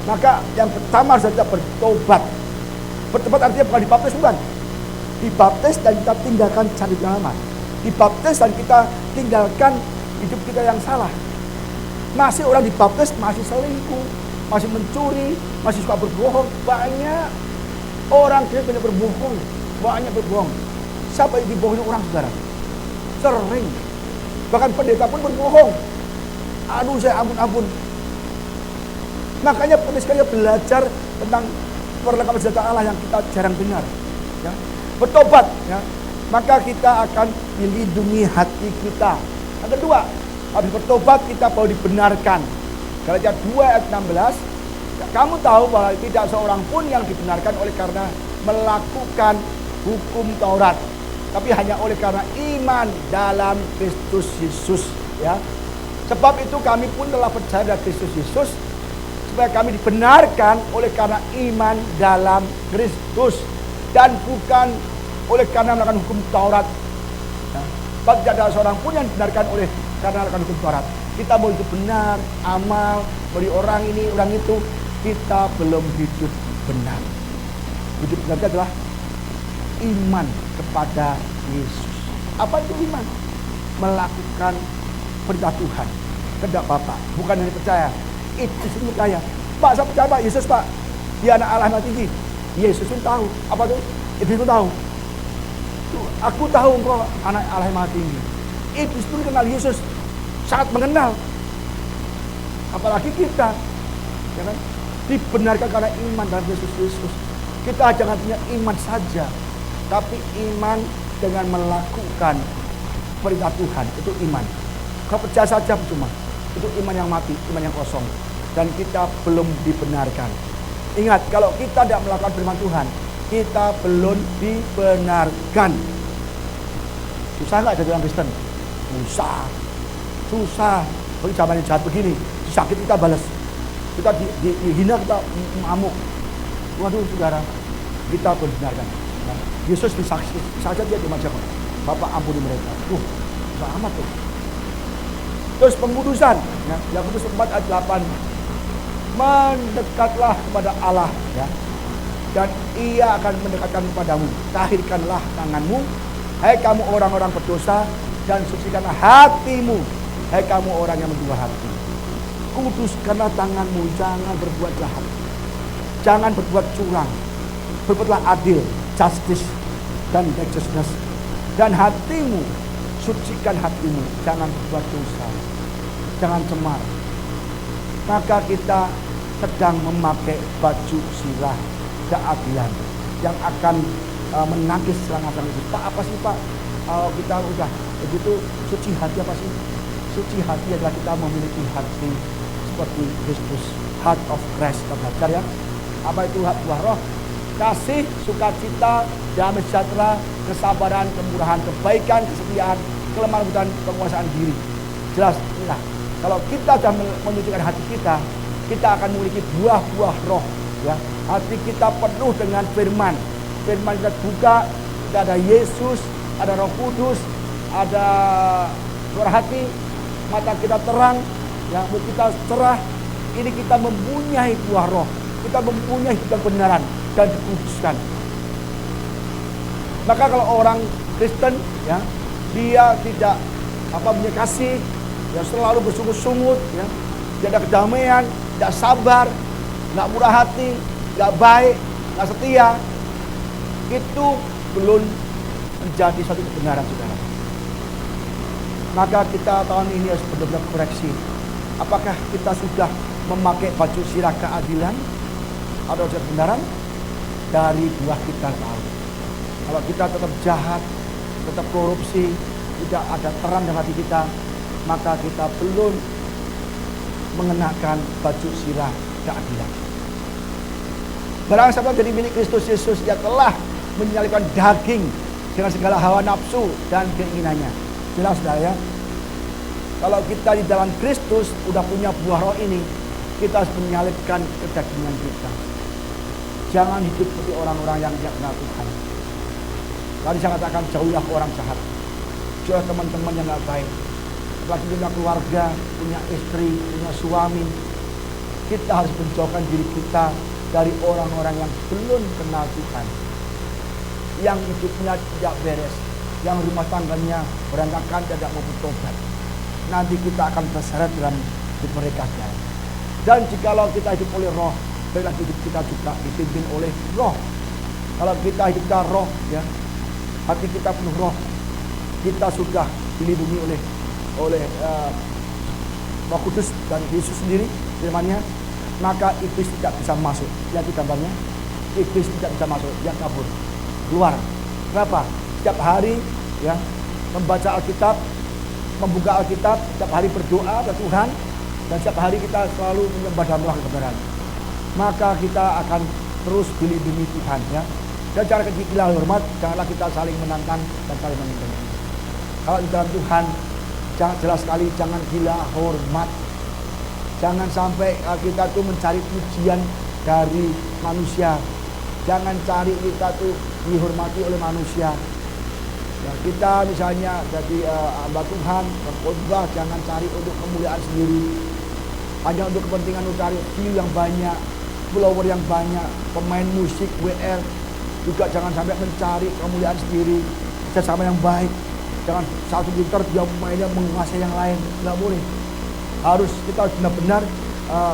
Maka yang pertama harus kita bertobat. Bertobat artinya bukan dibaptis, bukan. Dibaptis dan kita tinggalkan cara yang lama. Dibaptis dan kita tinggalkan hidup kita yang salah. Masih orang dibaptis masih selingkuh, masih mencuri, masih suka berbohong. Banyak orang kita banyak berbohong, banyak berbohong. Siapa yang dibohongi orang saudara? Sering. Bahkan pendeta pun berbohong. Aduh saya ampun. Makanya penting sekali belajar tentang perlengkapan senjata Allah yang kita jarang dengar. Ya. Bertobat, ya. Maka kita akan dilindungi hati kita. Yang kedua, habis bertobat kita baru dibenarkan. Galatia 2 ayat 16. Kamu tahu bahwa tidak seorang pun yang dibenarkan oleh karena melakukan hukum Taurat, tapi hanya oleh karena iman dalam Kristus Yesus, ya. Sebab itu kami pun telah percaya pada Kristus Yesus, supaya kami dibenarkan oleh karena iman dalam Kristus dan bukan oleh karena melakukan hukum Taurat. Sebab tidak ada seorang pun yang dibenarkan oleh karena melakukan hukum Taurat. Kita mau hidup benar, amal, beri orang ini, orang itu, kita belum hidup benar. Hidup benar adalah iman kepada Yesus. Apa itu iman? Melakukan perintah Tuhan, kehendak Bapa, bukan hanya percaya. Itu semua percaya. Pak, saya percaya Pak, Yesus Pak, dia anak Allah yang tinggi. Yesus pun tahu. Apa itu? Iblis pun tahu. Aku tahu engkau anak Allah yang tinggi. Iblis pun kenal Yesus, sangat mengenal. Apalagi kita, ya kan? Dibenarkan karena iman dalam Yesus Kristus. Kita jangan punya iman saja, tapi iman dengan melakukan perintah Tuhan, itu iman. Kau percaya saja cuma itu iman yang mati, iman yang kosong. Dan kita belum dibenarkan. Ingat, kalau kita tidak melakukan firman Tuhan, kita belum dibenarkan. Susah nggak jadi orang Kristen? Susah. Bagi zaman yang jahat begini, sakit kita balas, kita dihina, kita amuk. Waduh saudara, kita belum dibenarkan. Nah, Yesus disaksi saja dia di macam Bapak ampuni mereka. Susah amat tuh. Terus pengudusan, ya, Yakobus 4 ayat 8, mendekatlah kepada Allah, ya, dan Ia akan mendekatkan kepadamu. Tahirkanlah tanganmu, hai kamu orang-orang berdosa, dan sucikanlah hatimu, hai kamu orang yang mendua hati. Kuduskanlah tanganmu, jangan berbuat jahat, jangan berbuat curang, berbuatlah adil, justice dan righteousness. Dan hatimu, sucikan hatimu, jangan berbuat dosa, jangan cemar. Maka kita sedang memakai baju sirah keadilan yang akan menangkis serangan-serangan itu. Pak, apa sih Pak? Kita udah begitu suci hati apa sih? Suci hati adalah kita memiliki hati seperti Kristus, heart of Christ. Kita belajar ya. Apa itu buah roh? Kasih, sukacita, damai sejahtera, kesabaran, kemurahan, kebaikan, kesetiaan, kelemah lembutan, penguasaan diri. Jelas, inilah. Kalau kita sudah menyucikan hati kita, kita akan memiliki buah-buah roh. Ya, hati kita penuh dengan firman. Firman kita buka, kita ada Yesus, ada Roh Kudus, ada suara hati, mata kita terang, ya, mulut kita cerah. Ini kita mempunyai buah roh, kita mempunyai kebenaran dan dikuduskan. Maka kalau orang Kristen, ya, dia tidak punya kasih, ya, selalu bersungut-sungut, ya, tidak ada kedamaian, tidak sabar, nggak murah hati, nggak baik, nggak setia, itu belum menjadi satu kebenaran, saudara. Maka kita tahun ini harus benar-benar koreksi. Apakah kita sudah memakai baju sirah keadilan atau kebenaran? Dari buah kita tahu. Kalau kita tetap jahat, tetap korupsi, tidak ada terang dalam hati kita, maka kita belum mengenakan baju sirah keadilan. Barang siapa jadi milik Kristus Yesus, ia telah menyalibkan daging dengan segala hawa nafsu dan keinginannya. Jelas dah ya. Kalau kita di dalam Kristus udah punya buah roh ini, kita harus menyalibkan kedagingan kita. Jangan hidup seperti orang-orang yang tidak kenal Tuhan. Tadi saya katakan, jauhlah orang jahat, jauh teman-teman yang gak baik. Apalagi punya keluarga, punya istri, punya suami. Kita harus menjauhkan diri kita dari orang-orang yang belum kenal Tuhan, yang hidupnya tidak beres, yang rumah tangganya berantakan, tidak mau bertobat. Nanti kita akan terseret dalam hidup mereka. Dan jikalau kita hidup oleh roh, baiklah hidup kita juga dipimpin oleh roh. Kalau kita hidup kita roh, ya, hati kita penuh roh, kita sudah dilindungi oleh Roh Kudus dan Yesus sendiri, firman-Nya, maka iblis tidak bisa masuk. Lihat gambarnya, iblis tidak bisa masuk, dia kabur, keluar. Kenapa? Setiap hari, ya, membaca Alkitab, membuka Alkitab, setiap hari berdoa ke Tuhan, dan setiap hari kita selalu menyembah dalam roh kebenaran. Maka kita akan terus dilindungi Tuhan, ya. Dan cara kita hormat, janganlah kita saling menantang dan saling menentang. Kalau di dalam Tuhan, jangan jelas sekali, jangan gila hormat. Jangan sampai kita tuh mencari pujian dari manusia. Jangan cari kita tuh dihormati oleh manusia. Ya, kita misalnya jadi hamba Tuhan, berkhotbah, jangan cari untuk kemuliaan sendiri. Hanya untuk kepentingan untuk cari view yang banyak, follower yang banyak, pemain musik, WR. Juga jangan sampai mencari kemuliaan sendiri, kerjasama yang baik. Jangan satu gitar dia mainnya menguasai yang lain, nggak boleh. Harus kita benar-benar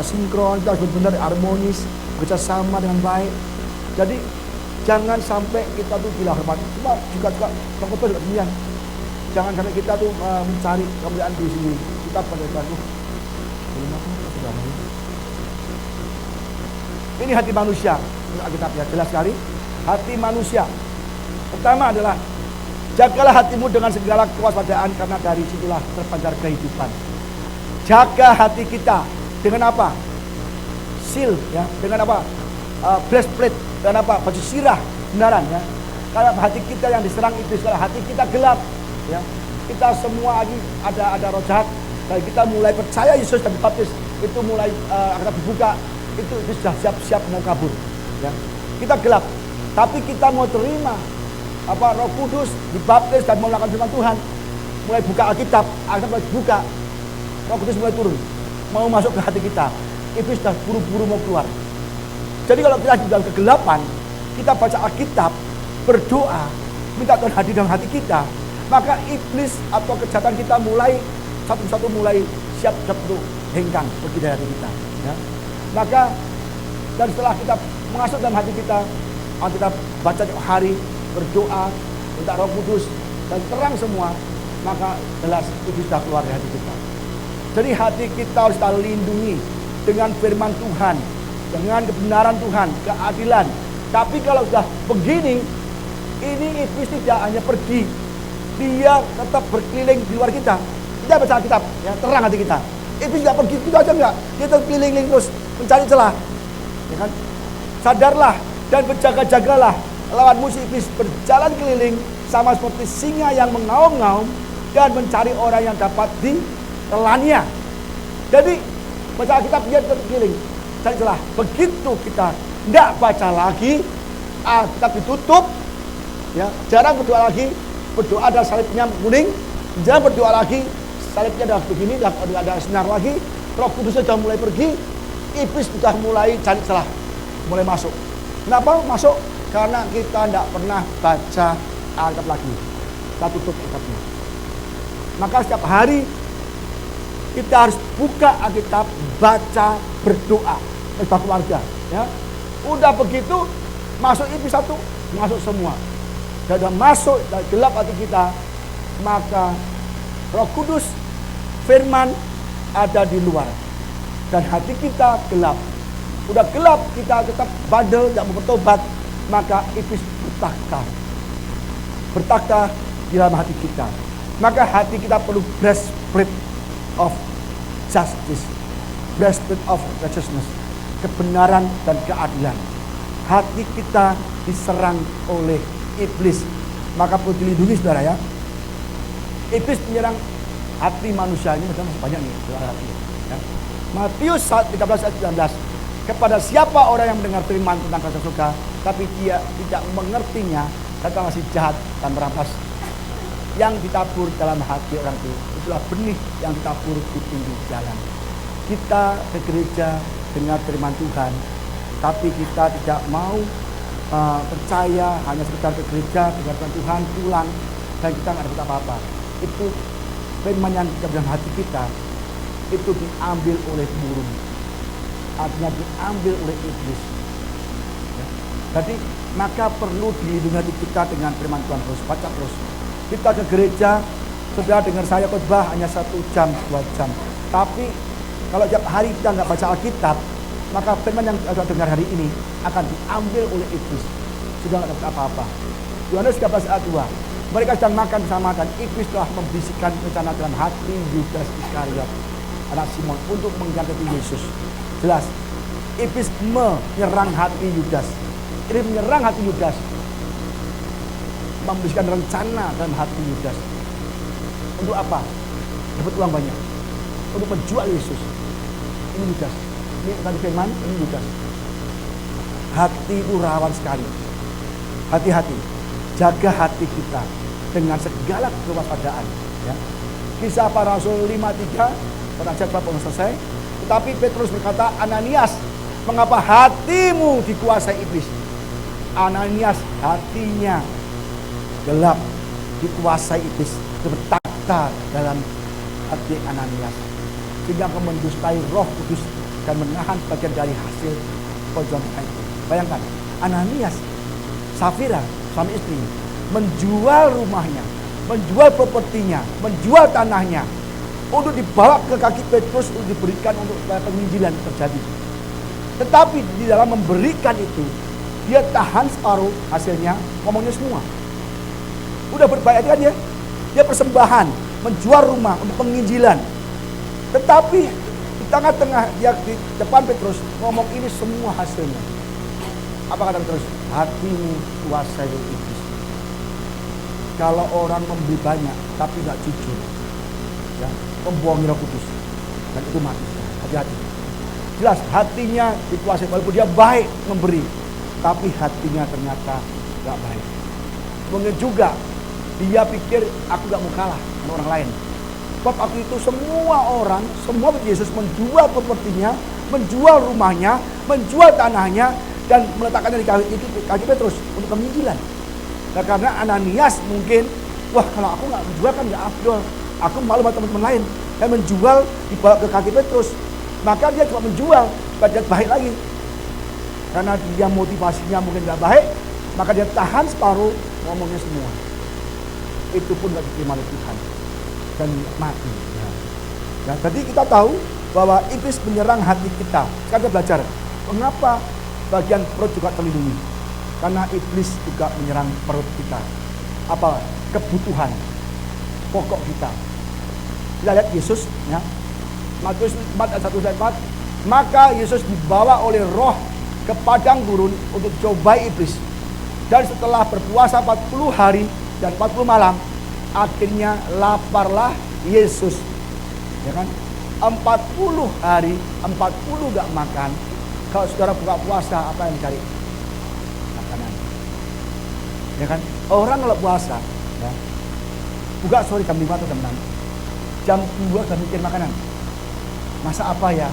sinkron, kita harus benar-benar harmonis, kerjasama dengan baik. Jadi jangan sampai kita tuh gila hormat. Cuma juga juga demikian. Jangan sampai kita tuh mencari kemuliaan di sini. Kita pada ini hati manusia. Alkitab ya jelas sekali. Hati manusia. Pertama adalah Jagalah hatimu dengan segala kewaspadaan, karena dari situlah terpancar kehidupan. Jaga hati kita dengan apa? Seal, ya, dengan apa? Breastplate, dengan apa? Baju sirah kebenaran, ya. Karena hati kita yang diserang iblis, kalau hati kita gelap, ya. Kita semua lagi ada roh jahat. Kalau kita mulai percaya Yesus dan dibaptis, itu mulai akan dibuka, itu sudah siap-siap mau kabur, ya. Kita gelap, tapi kita mau terima Roh Kudus, dibaptis dan melakukan firman Tuhan, mulai buka Alkitab, mulai buka, Roh Kudus mulai turun, mau masuk ke hati kita. Iblis sudah buru-buru mau keluar. Jadi kalau kita di dalam kegelapan, kita baca Alkitab, berdoa, minta Tuhan hadir dalam hati kita, maka iblis atau kejahatan kita mulai satu-satu mulai siap-siap untuk hengkang pergi dari hati kita, ya. Maka dan setelah kita masuk dalam hati kita baca tiap hari, berdoa, minta Roh Kudus dan terang semua, maka jelas itu sudah keluar dari hati kita. Jadi hati kita harus kita lindungi dengan firman Tuhan, dengan kebenaran Tuhan, keadilan. Tapi kalau sudah begini, ini iblis tidak hanya pergi, dia tetap berkeliling di luar kita. Kita baca Alkitab, ya, terang hati kita. Iblis tidak pergi itu aja enggak, dia tetap keliling terus mencari celah, ya kan? Sadarlah dan berjaga-jagalah, lawan musuh iblis berjalan keliling sama seperti singa yang mengaum-ngaum dan mencari orang yang dapat ditelannya. Jadi baca Alkitab dia terkeliling, cari celah. Begitu kita tidak baca lagi, Alkitab ditutup, ya, jarang berdoa lagi. Berdoa ada salibnya kuning, jangan berdoa lagi, salibnya dah begini, dah ada sinar lagi. Roh Kudusnya sudah mulai pergi, iblis sudah mulai cari celah, mulai masuk. Kenapa masuk? Karena kita tidak pernah baca Alkitab lagi. Kita tutup Alkitabnya. Maka setiap hari kita harus buka Alkitab, baca, berdoa, sebagai keluarga, ya. Udah begitu masuk iblis satu, masuk semua. Dan udah masuk dan gelap hati kita, maka Roh Kudus, firman ada di luar dan hati kita gelap. Udah gelap, kita tetap bandel, tidak mau bertobat, maka iblis bertakhta di dalam hati kita. Maka hati kita perlu breastplate of justice, breastplate of righteousness, kebenaran dan keadilan. Hati kita diserang oleh iblis, maka perlu dilindungi, saudara, ya. Iblis menyerang hati manusia ini masih banyak nih, ya. Matius 13 ayat 19. Kepada siapa orang yang mendengar firman tentang kerajaan surga, tapi dia tidak mengertinya, datang masih jahat dan merampas yang ditabur dalam hati orang itu. Itulah benih yang ditabur di pinggir jalan. Kita ke gereja dengar firman Tuhan, tapi kita tidak mau percaya, hanya sekedar ke gereja dengar firman Tuhan, pulang, dan kita nggak dapat apa-apa. Itu firman yang dalam hati kita itu diambil oleh burung, artinya diambil oleh iblis, ya. Jadi maka perlu dilindungi hati kita dengan firman Tuhan terus, baca terus. Kita ke gereja, saudara dengar saya khotbah hanya 1 jam, 2 jam. Tapi kalau tiap hari kita nggak baca Alkitab, maka firman yang kita dengar hari ini akan diambil oleh iblis. Sudah nggak dapat apa-apa. Yohanes 13 ayat 2. Mereka sedang makan bersama dan iblis telah membisikkan rencana dalam hati Yudas Iskariot, anak Simon, untuk mengganti Yesus. Jelas, iblis menyerang hati Yudas. Ini menyerang hati Yudas, membisikkan rencana dalam hati Yudas. Untuk apa? Dapat uang banyak. Untuk menjual Yesus. Ini Yudas. Ini tadi firman, ini Yudas. Hati itu rawan sekali. Hati-hati. Jaga hati kita dengan segala kewaspadaan, ya. Kisah Para Rasul 5:3, perajat bab selesai. Tetapi Petrus berkata, Ananias, mengapa hatimu dikuasai iblis? Ananias hatinya gelap, dikuasai iblis, bertakhta dalam hati Ananias, sehingga mendustai Roh Kudus dan menahan bagian dari hasil perjuangan itu. Bayangkan, Ananias, Safira, suami istri, menjual rumahnya, menjual propertinya, menjual tanahnya, untuk dibawa ke kaki Petrus untuk diberikan untuk penginjilan terjadi. Tetapi di dalam memberikan itu, dia tahan separuh hasilnya, ngomongnya semua. Udah berbayar kan dia? Dia persembahan, menjual rumah untuk penginjilan. Tetapi di tengah-tengah dia di depan Petrus ngomong ini semua hasilnya. Apa kata Petrus? Hatimu kuasai iblis. Kalau orang memberi banyak tapi nggak jujur, ya, membohongi Roh Kudus, dan itu mati. Hati-hati. Jelas hatinya dikuasai, walaupun dia baik memberi, tapi hatinya ternyata nggak baik. Mungkin juga dia pikir aku nggak mau kalah sama orang lain. Sebab waktu itu semua orang, semua Yesus menjual propertinya, menjual rumahnya, menjual tanahnya, dan meletakkannya di kaki Petrus untuk penginjilan. Nah, karena Ananias mungkin, wah kalau aku nggak menjual kan nggak afdol, aku malu sama teman-teman lain, dan menjual dibawa ke kaki Petrus. Maka dia cuma menjual, supaya baik lagi. Karena dia motivasinya mungkin nggak baik, maka dia tahan separuh, ngomongnya semua. Itu pun nggak diterima oleh Tuhan dan mati. Ya, jadi kita tahu bahwa iblis menyerang hati kita. Sekarang kita belajar mengapa bagian perut juga terlindungi. Karena iblis juga menyerang perut kita. Apa? Kebutuhan pokok kita. Kita lihat Yesus, ya. Matius 4 ayat 1-4. Maka Yesus dibawa oleh Roh ke padang gurun untuk cobai iblis. Dan setelah berpuasa 40 hari dan 40 malam, akhirnya laparlah Yesus. Ya kan? 40 hari, 40 gak makan. Kalau saudara buka puasa, apa yang dicari? Makanan. Ya kan? Orang kalau puasa, ya, buka jam 5 atau jam 6. Jam 2 sudah mikir makanan. Masa apa ya?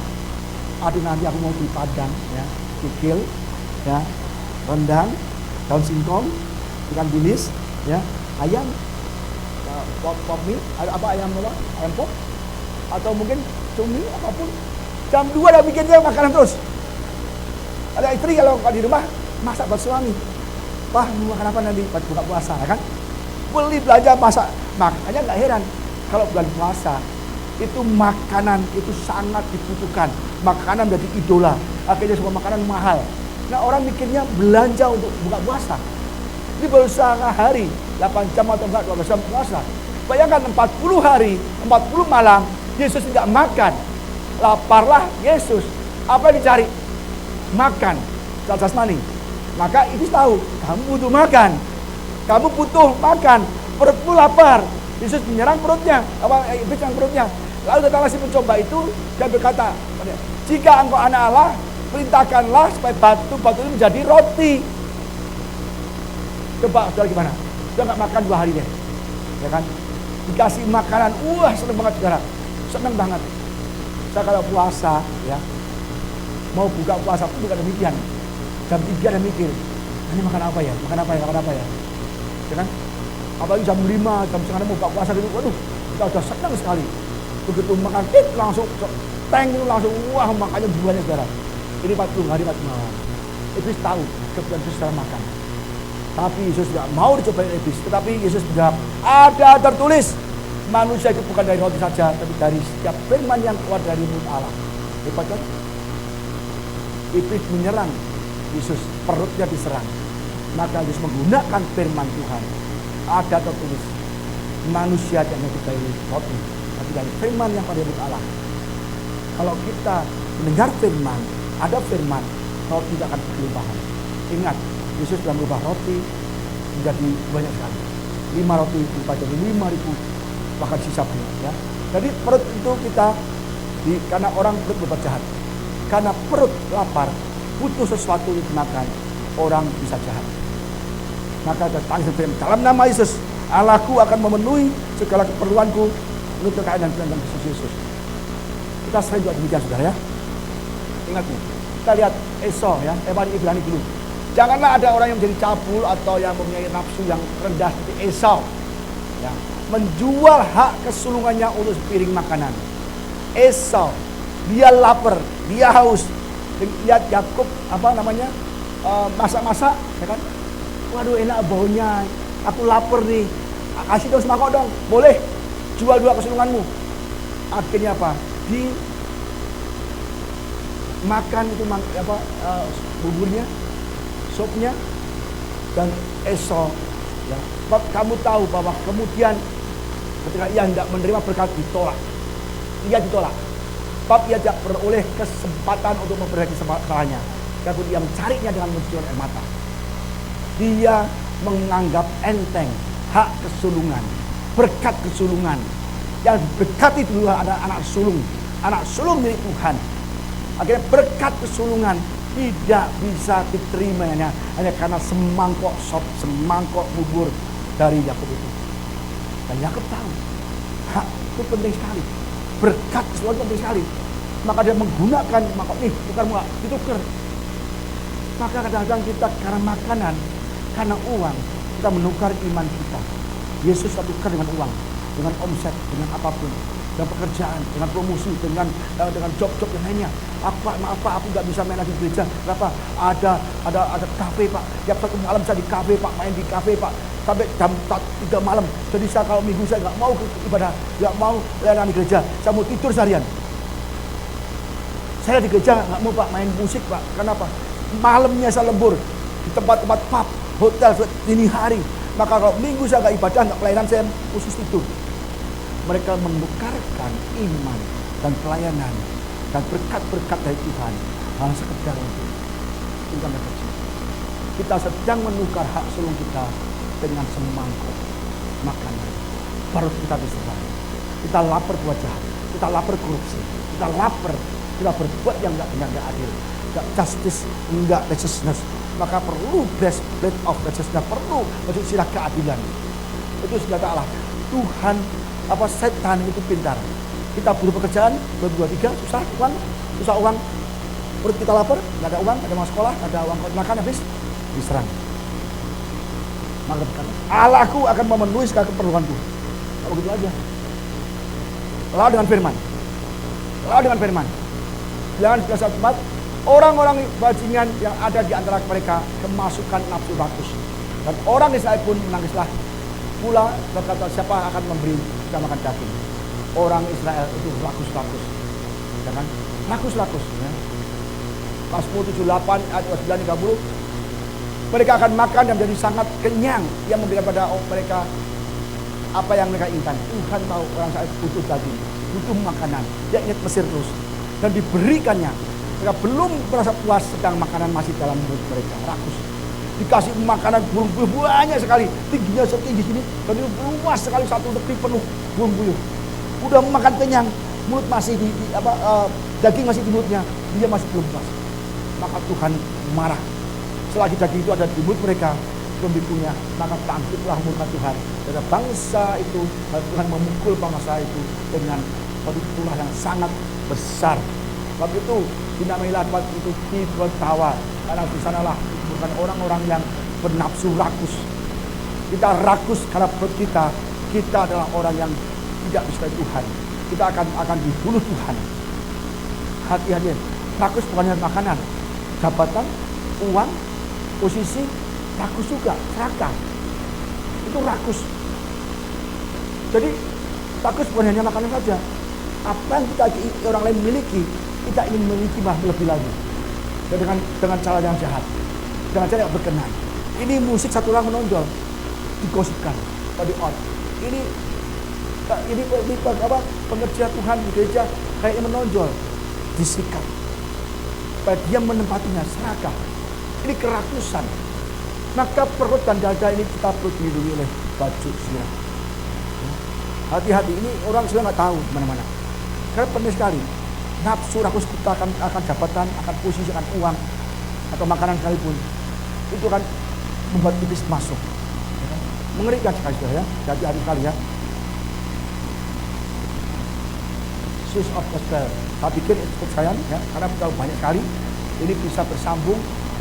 Aduh nanti aku mau di Padang, ya, kikil, ya, rendang, daun singkong, ikan bilis, ya, ayam, pop mie, apa ayam apa? Ayam pop, atau mungkin cumi, apapun. Jam 2 udah bikinnya makanan terus. Ada istri kalau di rumah masak buat suami. Wah, mau makan apa nanti buat buka puasa, ya kan? Beli belanja masak, makanya nggak heran kalau bulan puasa itu makanan itu sangat dibutuhkan. Makanan menjadi idola. Akhirnya semua makanan mahal. Nah, orang mikirnya belanja untuk buka puasa. Ini baru setengah hari, 8 jam atau enggak 12 jam puasa. Bayangkan 40 hari, 40 malam, Yesus tidak makan. Laparlah Yesus. Apa yang dicari? Makan. Secara jasmani. Maka iblis tahu, kamu butuh makan. Kamu butuh makan. Perutmu lapar. Yesus menyerang perutnya. Iblis menyerang perutnya. Lalu datanglah si pencoba itu dan berkata, jika engkau anak Allah, perintahkanlah supaya batu itu menjadi roti. Coba saudara gimana? Sudah nggak makan 2 hari deh, ya kan? Dikasih makanan, wah seneng banget saudara, seneng banget. Saya kalau puasa, ya, mau buka puasa pun juga demikian. Jam 3 udah mikir, ini makan apa ya? Makan apa ya? Makan apa ya? Ya kan? Apalagi jam 5, jam setengah mau buka puasa gitu, waduh, kita udah senang sekali. Begitu makan, langsung tank itu langsung, wah makannya buahnya saudara. Ini 40 hari 40 malam. Iblis tahu kebutuhan Yesus dalam makan. Tapi Yesus tidak mau dicobai iblis. Tetapi Yesus menjawab, ada tertulis, manusia itu bukan dari roti saja, tapi dari setiap firman yang keluar dari mulut Allah. Hebat kan? Iblis menyerang Yesus, perutnya diserang. Maka Yesus menggunakan firman Tuhan. Ada tertulis, manusia tidak dari roti, tapi dari firman yang pada mulut Allah. Kalau kita mendengar firman, ada firman, roti tidak akan berlimpahan. Ingat, Yesus telah merubah roti menjadi banyak sekali. 5 roti berubah jadi 5.000, bahkan sisa banyak, ya. Jadi perut itu kita karena orang perut berbuat jahat. Karena perut lapar, butuh sesuatu yang dimakan, orang bisa jahat. Maka kita tangis dalam nama Yesus, Allahku akan memenuhi segala keperluanku menurut kekayaan dan Kristus Yesus. Kita sering juga demikian saudara, ya. Ingat nih, kita lihat Esau, ya, Ibrani dulu. Janganlah ada orang yang menjadi cabul atau yang mempunyai nafsu yang rendah seperti Esau, ya, menjual hak kesulungannya untuk sepiring makanan. Esau, dia lapar, dia haus. Lihat Yakub, masak-masak, ya kan? Waduh enak baunya, aku lapar nih, kasih dong semangkok dong, boleh, jual 2 kesulunganmu. Akhirnya apa? Makan itu buburnya, sopnya, dan Esau, ya, Sebab kamu tahu bahwa kemudian ketika ia hendak menerima berkat ditolak. Ia ditolak. Sebab ia tidak beroleh kesempatan untuk memperbaiki kesalahannya. Karena dia mencarinya dengan mencucurkan air mata. Dia menganggap enteng hak kesulungan, berkat kesulungan. Yang berkati dulu adalah anak sulung milik Tuhan. Akhirnya berkat kesulungan tidak bisa diterimanya hanya karena semangkok sop, semangkok bubur dari Yakub itu. Dan Yakub tahu hak itu penting sekali, berkat kesulungan penting sekali. Maka dia menggunakan mangkok nih, tukar muka, ditukar. Maka kadang-kadang kita karena makanan, karena uang, kita menukar iman kita. Yesus kita tukar dengan uang, dengan omset, dengan apapun, dengan pekerjaan, dengan promosi, dengan job-job yang lainnya. Maaf Pak, aku nggak bisa main lagi di gereja. Kenapa? Ada kafe Pak. Tiap satu malam saya di kafe Pak, main di kafe Pak. Sampai jam 3 malam. Jadi saya kalau minggu saya nggak mau ibadah, nggak mau layanan di gereja. Saya mau tidur seharian. Saya di gereja nggak mau Pak main musik Pak. Kenapa? Malamnya saya lembur di tempat-tempat pub, hotel dini hari. Maka kalau minggu saya nggak ibadah, nggak pelayanan, saya khusus tidur. Mereka menukarkan iman dan pelayanan dan berkat-berkat dari Tuhan hanya sekedar untuk tinggal kecil. Kita sedang menukar hak sulung kita dengan semangkuk makanan. Baru kita diserang. Kita lapar buat jahat, kita lapar korupsi, kita lapar, kita berbuat yang nggak benar, nggak adil, nggak justice, nggak righteousness. Maka perlu breastplate of righteousness, perlu baju sirah keadilan. Itu senjata Allah. Tuhan setan itu pintar. Kita butuh pekerjaan, 2, 3, susah uang, perut kita lapar, nggak ada uang, nggak ada uang sekolah, nggak ada uang makan, habis diserang. Maka Allahku akan memenuhi segala keperluanku. Kalau begitu aja. Lalu dengan firman. Jangan biasa tempat orang-orang bajingan yang ada di antara mereka kemasukan nafsu rakus. Dan orang Israel pun menangislah pula berkata, siapa akan memberi kita makan daging? Orang Israel itu rakus-rakus. Jangan rakus-rakus. Ya. Mazmur 78 ayat 29 30. Mereka akan makan dan menjadi sangat kenyang. Yang memberikan pada mereka apa yang mereka inginkan. Tuhan tahu orang Israel butuh daging, butuh makanan. Dia ingat Mesir terus. Dan diberikannya. Mereka belum merasa puas sedang makanan masih dalam mulut mereka. Rakus. Dikasih makanan burung-burung banyak sekali, tingginya setinggi sini, dan itu luas sekali, satu negeri penuh burung-burung. Udah makan kenyang, mulut masih daging masih di mulutnya, dia masih belum puas. Maka Tuhan marah. Selagi daging itu ada di mulut mereka, belum dipunya, maka bangkitlah murka Tuhan. Dan bangsa itu, Tuhan memukul bangsa itu dengan suatu tulah yang sangat besar. Sebab itu dinamailah tempat itu Kibron Tawa, karena di sanalah bukan orang-orang yang bernafsu rakus. Kita rakus karena perut kita adalah orang yang tidak disukai Tuhan. Kita akan dibunuh Tuhan. Hati-hati, rakus bukan hanya makanan, jabatan, uang, posisi, rakus juga, serakah. Itu rakus. Jadi rakus bukan hanya makanan saja. Apa yang orang lain miliki, kita ingin memiliki lebih lagi. Dan dengan cara yang jahat, dengan cara yang berkenan. Ini musik satu orang menonjol, digosipkan, di out. Ini pengerja Tuhan di gereja kayaknya menonjol, disikat. Dia menempatinya serakah. Ini kerakusan. Maka perut dan dada ini kita perlu dilindungi oleh baju sirah. Hati-hati, ini orang sudah nggak tahu mana-mana. Karena penting sekali. Nafsu rakus kita akan jabatan, akan posisi, akan uang, atau makanan sekalipun. Itu kan membuat iblis masuk. Mengerikan sekali ya. Hati-hati sekali ya. Shoes of Gospel. Saya pikir itu cukup sayang ya, karena terlalu banyak sekali. Ini bisa bersambung.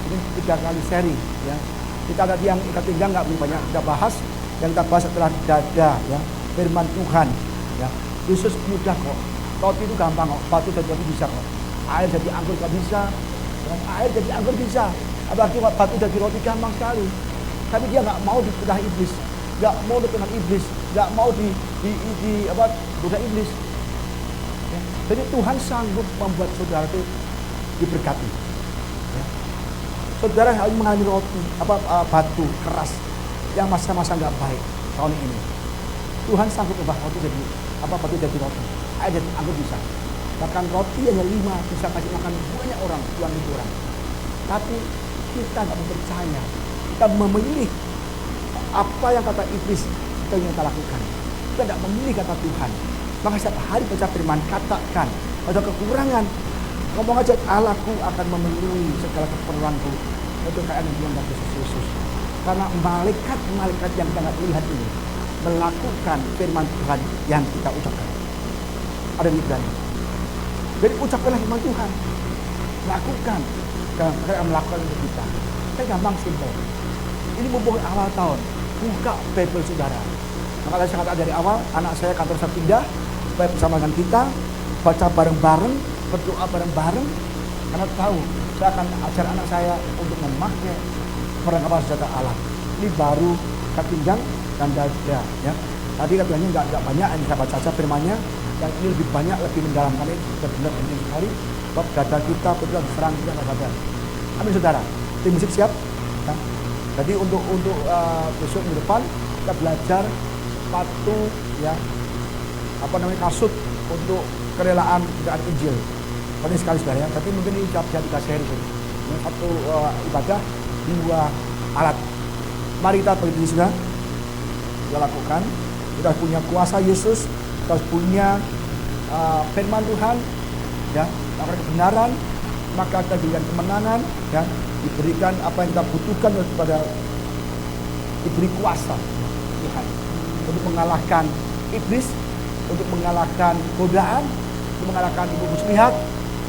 Ini 3 kali seri ya. Kita tadi yang ikat pinggang nggak banyak kita bahas. Yang kita bahas adalah dada ya. Firman Tuhan ya. Yesus mudah kok. Roti itu gampang kok. Batu jadi roti bisa kok. Air jadi anggur nggak bisa. Dan air jadi anggur bisa. Apalagi batu jadi roti gampang sekali. Tapi dia nggak mau dipedah iblis, nggak mau dengan iblis, nggak mau goda iblis. Ya. Jadi Tuhan sanggup membuat saudara itu diberkati. Ya. Saudara harus mengalami roti, batu keras, yang masa-masa nggak baik tahun ini. Tuhan sanggup ubah roti jadi batu jadi roti. Ayo jadi anggur bisa. Bahkan roti hanya 5 bisa kasih makan banyak orang, 2.000 orang. Tapi kita nggak percaya. Kita memilih apa yang kata iblis kita ingin kita lakukan. Kita tidak memilih kata Tuhan. Maka setiap hari baca firman, katakan ada kekurangan. Ngomong aja, Allahku akan memenuhi segala keperluanku. Itu kayak yang bilang dari Yesus. Karena malaikat yang kita nggak lihat ini melakukan firman Tuhan yang kita ucapkan. Ada di Ibrani. Jadi ucapkanlah firman Tuhan. Lakukan. Dan mereka melakukan untuk kita. Kita gampang simpel. Ini mumpung awal tahun. Buka Bible saudara. Maka saya katakan dari awal, anak saya kantor saya pindah. Supaya bersama dengan kita. Baca bareng-bareng. Berdoa bareng-bareng. Karena tahu, saya akan ajar anak saya untuk memakai perlengkapan senjata Allah. Ini baru pinggang dan dada. Ya. Tadi katanya nggak banyak, ini saya baca saja firmannya. Yang ini lebih banyak, lebih mendalam. Kali benar-benar penting sekali. Sebab dada kita betul diserang kita nggak sadar. Amin saudara. Tim musik siap? Ya. Jadi untuk besok minggu depan kita belajar sepatu ya kasut untuk kerelaan keadaan Injil. Penting sekali saudara ya. Tapi mungkin ini bisa dikasih hari ini. Satu ibadah, 2 alat. Mari kita begitu sudah kita lakukan. Kita punya kuasa Yesus, kita punya firman Tuhan, ya, maka kebenaran, maka kita diberikan kemenangan, ya, diberikan apa yang kita butuhkan kepada diberi kuasa Tuhan untuk mengalahkan iblis, untuk mengalahkan godaan, untuk mengalahkan ibu muslihat,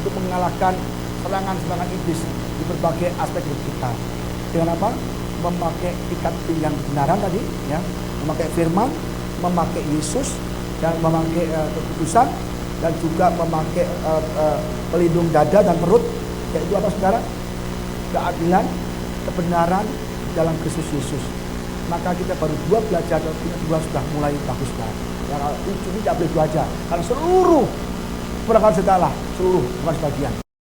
untuk mengalahkan serangan-serangan iblis di berbagai aspek hidup kita. Dengan apa? Memakai ikat pinggang kebenaran tadi, ya, memakai firman, memakai Yesus, dan memakai keputusan, dan juga memakai pelindung dada dan perut, yaitu apa saudara? Keadilan, kebenaran dalam Kristus Yesus. Maka kita baru 2 belajar, dan punya 2 sudah mulai bagus sekarang. Yang ini tidak boleh 2 aja, karena seluruh perangkat segala, seluruh bukan sebagian.